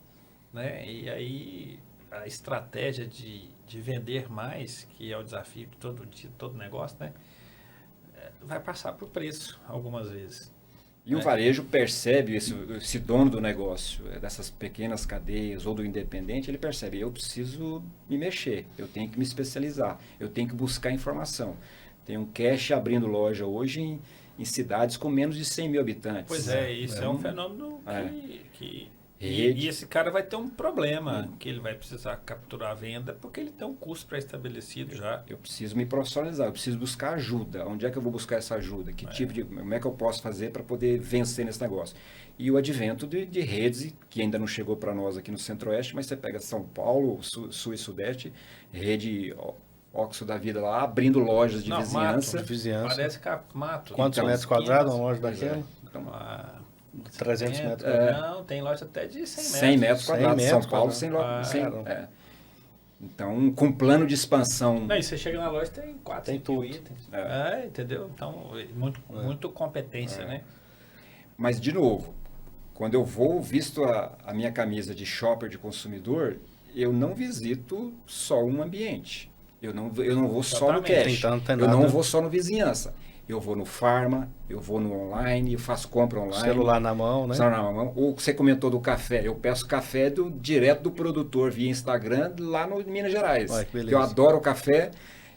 né? E aí a estratégia de vender mais, que é o desafio de todo negócio, né? Vai passar por preço algumas vezes. E o varejo percebe, esse dono do negócio, dessas pequenas cadeias ou do independente, ele percebe, eu preciso me mexer, eu tenho que me especializar, eu tenho que buscar informação. Tem um cash abrindo loja hoje em cidades com menos de 100 mil habitantes. Pois isso é um fenômeno que e esse cara vai ter um problema, que ele vai precisar capturar a venda, porque ele tem um custo pré-estabelecido já. Eu preciso me profissionalizar, eu preciso buscar ajuda. Onde é que eu vou buscar essa ajuda? Como é que eu posso fazer para poder vencer nesse negócio? E o advento de redes, que ainda não chegou para nós aqui no Centro-Oeste, mas você pega São Paulo, Sul e Sudeste, rede Oxo da vida lá, abrindo lojas de vizinhança. Parece mato. Quantos metros quadrados uma loja daquela? Então, 300 metros quadrados. Não, tem loja até de 100 metros. 100 metros quadrados. São Paulo, 100 Então, com plano de expansão. Não, e você chega na loja tem 4, tem tudo. Itens. Entendeu? Então, muito competência, né? Mas, de novo, quando eu vou, visto a minha camisa de shopper, de consumidor, eu não visito só um ambiente. Eu não vou só no cash. Eu não vou só no vizinhança. Eu vou no Pharma, eu vou no online, eu faço compra online. Celular na mão, né? Celular na mão. Ou você comentou do café. Eu peço café direto do produtor via Instagram lá no Minas Gerais. Olha, que beleza. Eu adoro café.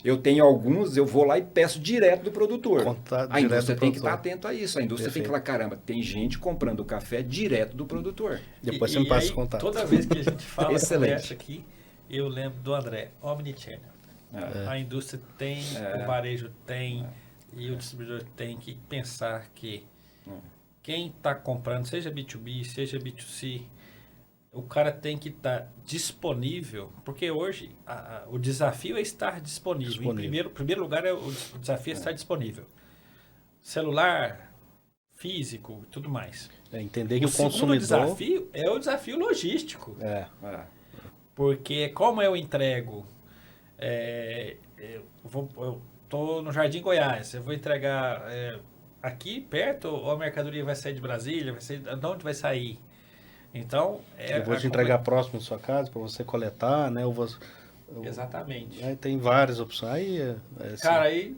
Eu tenho alguns, eu vou lá e peço direto do produtor. A indústria tem que estar atento a isso. A indústria tem que falar, caramba, tem gente comprando café direto do produtor. Depois você me passa o contato. Toda vez que a gente fala conversa aqui, eu lembro do André, Omnichannel. A indústria tem, o varejo tem, e o distribuidor tem que pensar que quem está comprando, seja B2B, seja B2C, o cara tem que estar disponível, porque hoje o desafio é estar disponível. Em primeiro lugar, o desafio é estar disponível. Celular, físico e tudo mais. Entender que o consumidor... O desafio é o desafio logístico. Porque como eu entrego... eu estou no Jardim Goiás, eu vou entregar aqui perto, ou a mercadoria vai sair de Brasília, de onde vai sair? Então, eu vou te entregar próximo da sua casa para você coletar, né? Exatamente. Aí tem várias opções. Aí, cara, aí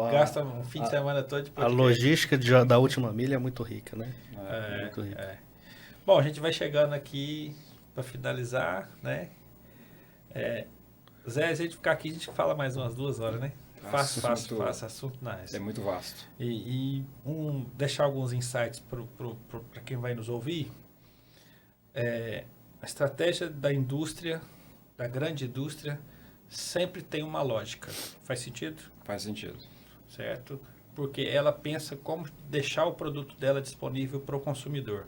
gasta um fim de semana todo de podcast. A logística da última milha é muito rica, né? Muito rica. Bom, a gente vai chegando aqui para finalizar, né? Zé, a gente ficar aqui, a gente fala mais umas 2 horas, né? Fácil, assunto nice. É muito vasto. Deixar alguns insights para quem vai nos ouvir. A estratégia da indústria, da grande indústria, sempre tem uma lógica. Faz sentido? Faz sentido. Certo? Porque ela pensa como deixar o produto dela disponível para o consumidor.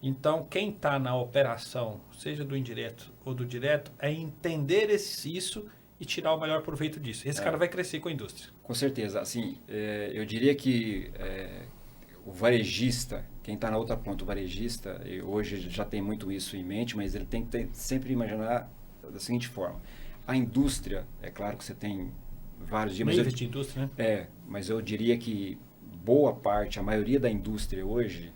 Então, quem está na operação, seja do indireto ou do direto, é entender isso e tirar o melhor proveito disso. Esse cara vai crescer com a indústria. Com certeza. Assim, eu diria que o varejista, quem está na outra ponta, o varejista, hoje já tem muito isso em mente, mas ele tem que sempre imaginar da seguinte forma. A indústria, é claro que você tem vários níveis de indústria, né? Mas eu diria que boa parte, a maioria da indústria hoje,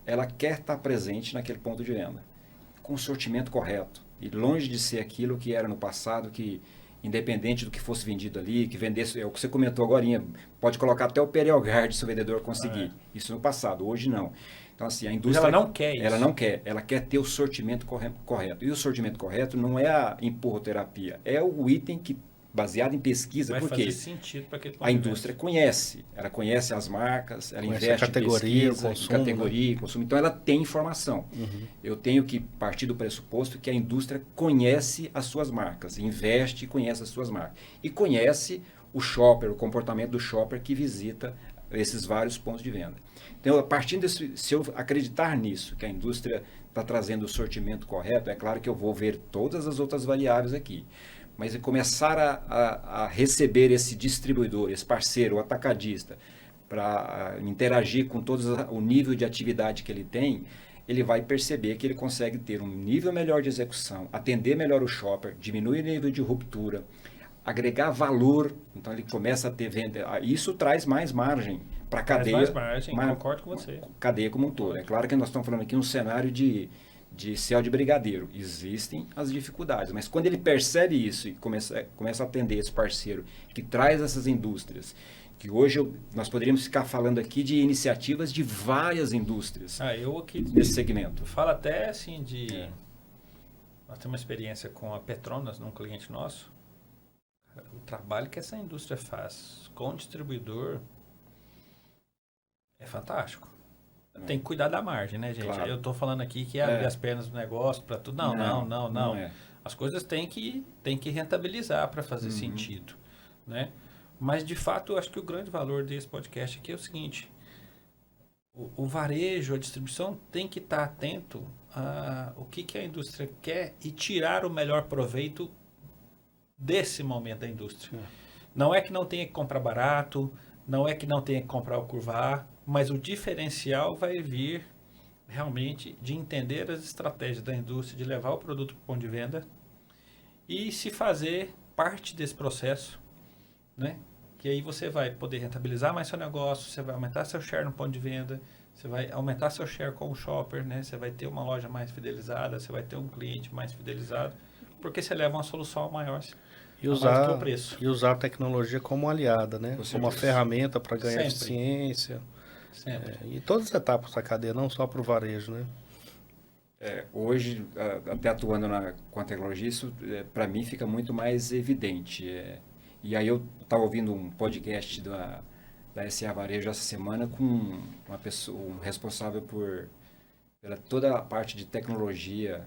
ela quer estar presente naquele ponto de venda, com o sortimento correto, e longe de ser aquilo que era no passado, que independente do que fosse vendido ali, que vendesse, é o que você comentou agorinha, pode colocar até o Periogard se o vendedor conseguir. Isso no passado, hoje não. Então, assim, a indústria... Mas ela não quer isso. Ela não quer, ela quer ter o sortimento correto. E o sortimento correto não é a empurroterapia, é o item que, baseado em pesquisa, porque fazer sentido para aquele a indústria conhece, ela conhece as marcas, ela conhece investe a categoria, em pesquisa, consumo, categoria, consumo, então ela tem informação. Eu tenho que partir do pressuposto que a indústria conhece as suas marcas, investe e conhece as suas marcas. E conhece o shopper, o comportamento do shopper que visita esses vários pontos de venda. Então, a partir desse, se eu acreditar nisso, que a indústria está trazendo o sortimento correto, é claro que eu vou ver todas as outras variáveis aqui. Mas começar a receber esse distribuidor, esse parceiro, o atacadista, para interagir com todo o nível de atividade que ele tem, ele vai perceber que ele consegue ter um nível melhor de execução, atender melhor o shopper, diminuir o nível de ruptura, agregar valor, então ele começa a ter venda. Isso traz mais margem para a cadeia. Mais margem, concordo com você. Cadeia como um todo. É claro que nós estamos falando aqui um cenário de céu de brigadeiro. Existem as dificuldades, mas quando ele percebe isso e começa a atender esse parceiro que traz essas indústrias, que hoje nós poderíamos ficar falando aqui de iniciativas de várias indústrias eu aqui nesse segmento. Falo até assim de... Nós temos uma experiência com a Petronas, num cliente nosso. O trabalho que essa indústria faz com o distribuidor é fantástico. Tem que cuidar da margem, né, gente? Claro. Eu estou falando aqui que é abrir as pernas do negócio para tudo. Não. É. As coisas têm que rentabilizar para fazer sentido, né? Mas, de fato, eu acho que o grande valor desse podcast aqui é o seguinte. O varejo, a distribuição tem que estar atento a o que a indústria quer e tirar o melhor proveito desse momento da indústria. Não é que não tenha que comprar barato, não é que não tenha que comprar o curva A, mas o diferencial vai vir realmente de entender as estratégias da indústria, de levar o produto para o ponto de venda e se fazer parte desse processo, né? Que aí você vai poder rentabilizar mais seu negócio, você vai aumentar seu share no ponto de venda, você vai aumentar seu share com o shopper, né? Você vai ter uma loja mais fidelizada, você vai ter um cliente mais fidelizado, porque você leva uma solução maior. E usar a tecnologia como aliada, né? Como uma ferramenta para ganhar eficiência. Em todas as etapas da cadeia, não só para o varejo, né? Hoje, até atuando com a tecnologia, isso para mim fica muito mais evidente. E aí eu estava ouvindo um podcast da SA Varejo essa semana com uma pessoa, um responsável pela toda a parte de tecnologia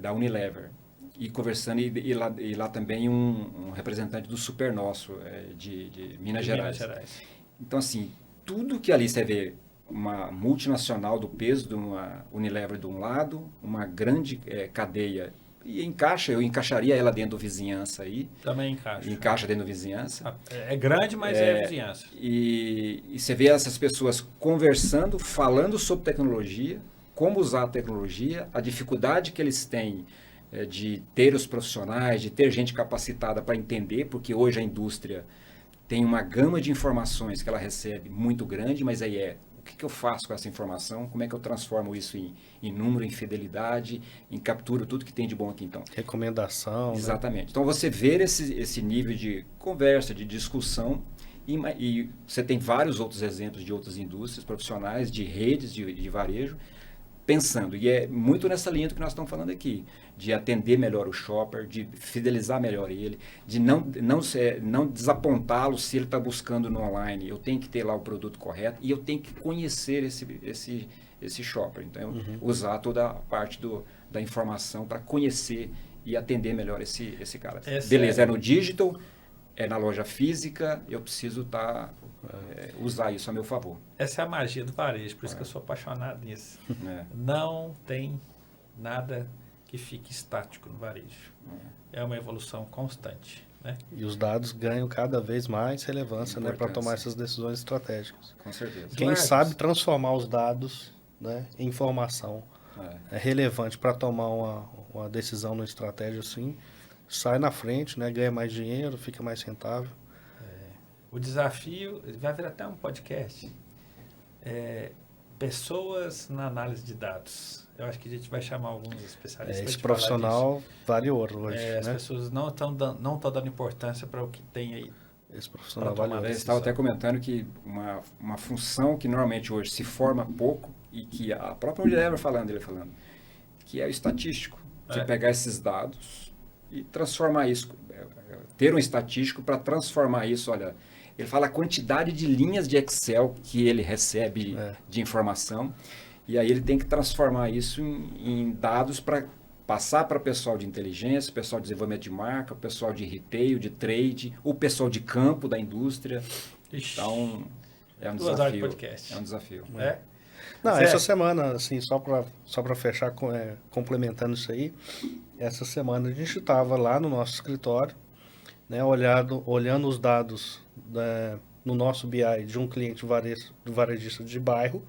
da Unilever. E conversando, e lá também um representante do Super Nosso, de Minas Gerais. Então, assim, tudo que ali você vê, uma multinacional do peso de uma Unilever de um lado, uma grande cadeia, e eu encaixaria ela dentro do vizinhança aí. Também encaixa. Encaixa dentro do vizinhança. É grande, mas é vizinhança. E você vê essas pessoas conversando, falando sobre tecnologia, como usar a tecnologia, a dificuldade que eles têm de ter os profissionais, de ter gente capacitada para entender, porque hoje a indústria tem uma gama de informações que ela recebe muito grande, mas aí o que eu faço com essa informação, como é que eu transformo isso em número, em fidelidade, em captura, tudo que tem de bom aqui então. Recomendação. Exatamente. Né? Então você ver esse nível de conversa, de discussão, e você tem vários outros exemplos de outras indústrias profissionais, de redes de varejo, pensando. E é muito nessa linha do que nós estamos falando aqui, de atender melhor o shopper, de fidelizar melhor ele, de não desapontá-lo se ele está buscando no online. Eu tenho que ter lá o produto correto e eu tenho que conhecer esse shopper. Então, usar toda a parte da informação para conhecer e atender melhor esse cara. Beleza, é no digital, é na loja física, eu preciso usar isso a meu favor. Essa é a magia do varejo, por isso que eu sou apaixonado nisso. Não tem nada que fique estático no varejo. É uma evolução constante. Né? E os dados ganham cada vez mais relevância, né, para tomar essas decisões estratégicas. Com certeza. Quem sabe transformar os dados, né, em informação é relevante para tomar uma decisão numa estratégia assim, sai na frente, né, ganha mais dinheiro, fica mais rentável. O desafio, vai vir até um podcast, pessoas na análise de dados. Eu acho que a gente vai chamar alguns especialistas. Esse profissional vale ouro hoje. As pessoas não estão dando importância para o que tem aí. Esse profissional vale ouro. Eu estava até comentando que uma função que normalmente hoje se forma pouco e que a própria Unilever ele falando, que é o estatístico. De pegar esses dados e transformar isso, ter um estatístico para transformar isso, olha... Ele fala a quantidade de linhas de Excel que ele recebe de informação, e aí ele tem que transformar isso em dados para passar para o pessoal de inteligência, o pessoal de desenvolvimento de marca, o pessoal de retail, de trade, o pessoal de campo da indústria. Então, é um desafio. É um desafio. Não, essa semana, assim, só para fechar, complementando isso aí, essa semana a gente estava lá no nosso escritório, né, olhando os dados no nosso BI de um cliente varejista de bairro,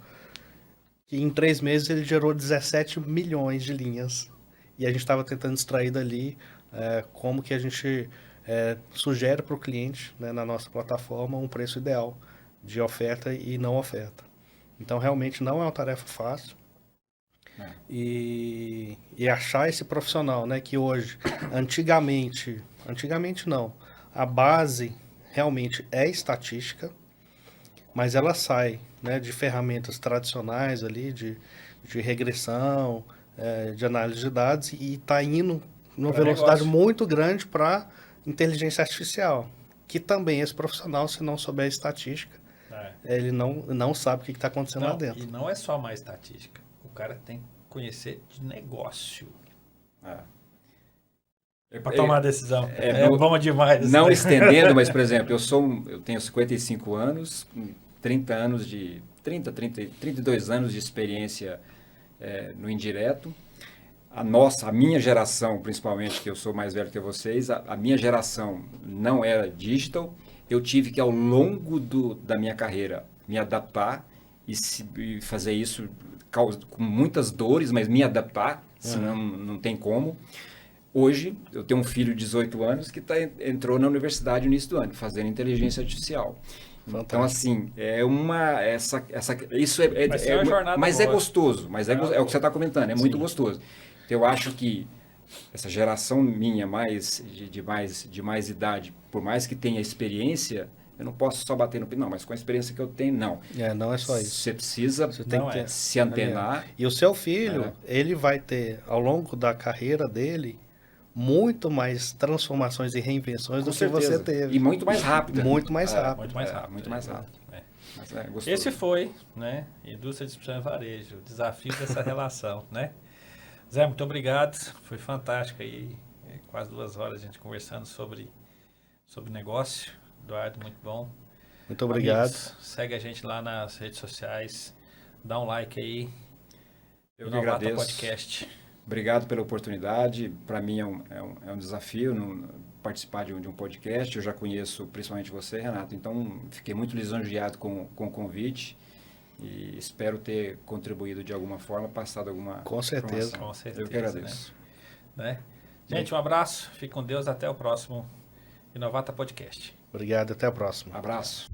que em 3 meses ele gerou 17 milhões de linhas. E a gente estava tentando extrair dali como que a gente sugere para o cliente, né, na nossa plataforma, um preço ideal de oferta e não oferta. Então, realmente não é uma tarefa fácil. E achar esse profissional, né, que hoje, antigamente não, a base realmente é estatística, mas ela sai, né, de ferramentas tradicionais ali, de regressão, de análise de dados, e está indo numa velocidade muito grande para inteligência artificial, que também esse profissional, se não souber estatística, ele não sabe o que está acontecendo lá dentro. E não é só mais estatística, o cara tem que conhecer de negócio. Para tomar a dedecisão. Bom demais. Não estendendo, mas, por exemplo, eu tenho 55 anos, 32 anos de experiência no indireto. A minha geração, principalmente, que eu sou mais velho que vocês, a minha geração não era digital. Eu tive que, ao longo da minha carreira, me adaptar e fazer isso com muitas dores, mas me adaptar, senão não tem como. Hoje, eu tenho um filho de 18 anos que entrou na universidade no início do ano, fazendo inteligência artificial. Fantástico. Então, assim, isso mas é gostoso, mas é o que você está comentando, é muito gostoso. Então, eu acho que essa geração minha, de mais idade, por mais que tenha experiência, eu não posso só bater no pé, não, mas com a experiência que eu tenho, não. Não é só isso. Você precisa se antenar. E o seu filho, ele vai ter, ao longo da carreira dele, muito mais transformações e reinvenções do que você teve. E muito mais rápido. Muito mais rápido. Muito mais rápido. Mas é gostoso. Esse foi, né, Indústria de Distribuição e Varejo, o desafio dessa relação, né? Zé, muito obrigado. Foi fantástico aí. Quase 2 horas a gente conversando sobre negócio. Eduardo, muito bom. Muito obrigado. Amigos, segue a gente lá nas redes sociais. Dá um like aí. Eu que agradeço. Podcast. Obrigado pela oportunidade. Para mim é um desafio participar de um podcast. Eu já conheço principalmente você, Renato. Então, fiquei muito lisonjeado com o convite. E espero ter contribuído de alguma forma, passado alguma Com certeza. Com certeza. Eu que agradeço. Né? Gente, um abraço. Fique com Deus. Até o próximo Inovata Podcast. Obrigado. Até a próxima. Abraço.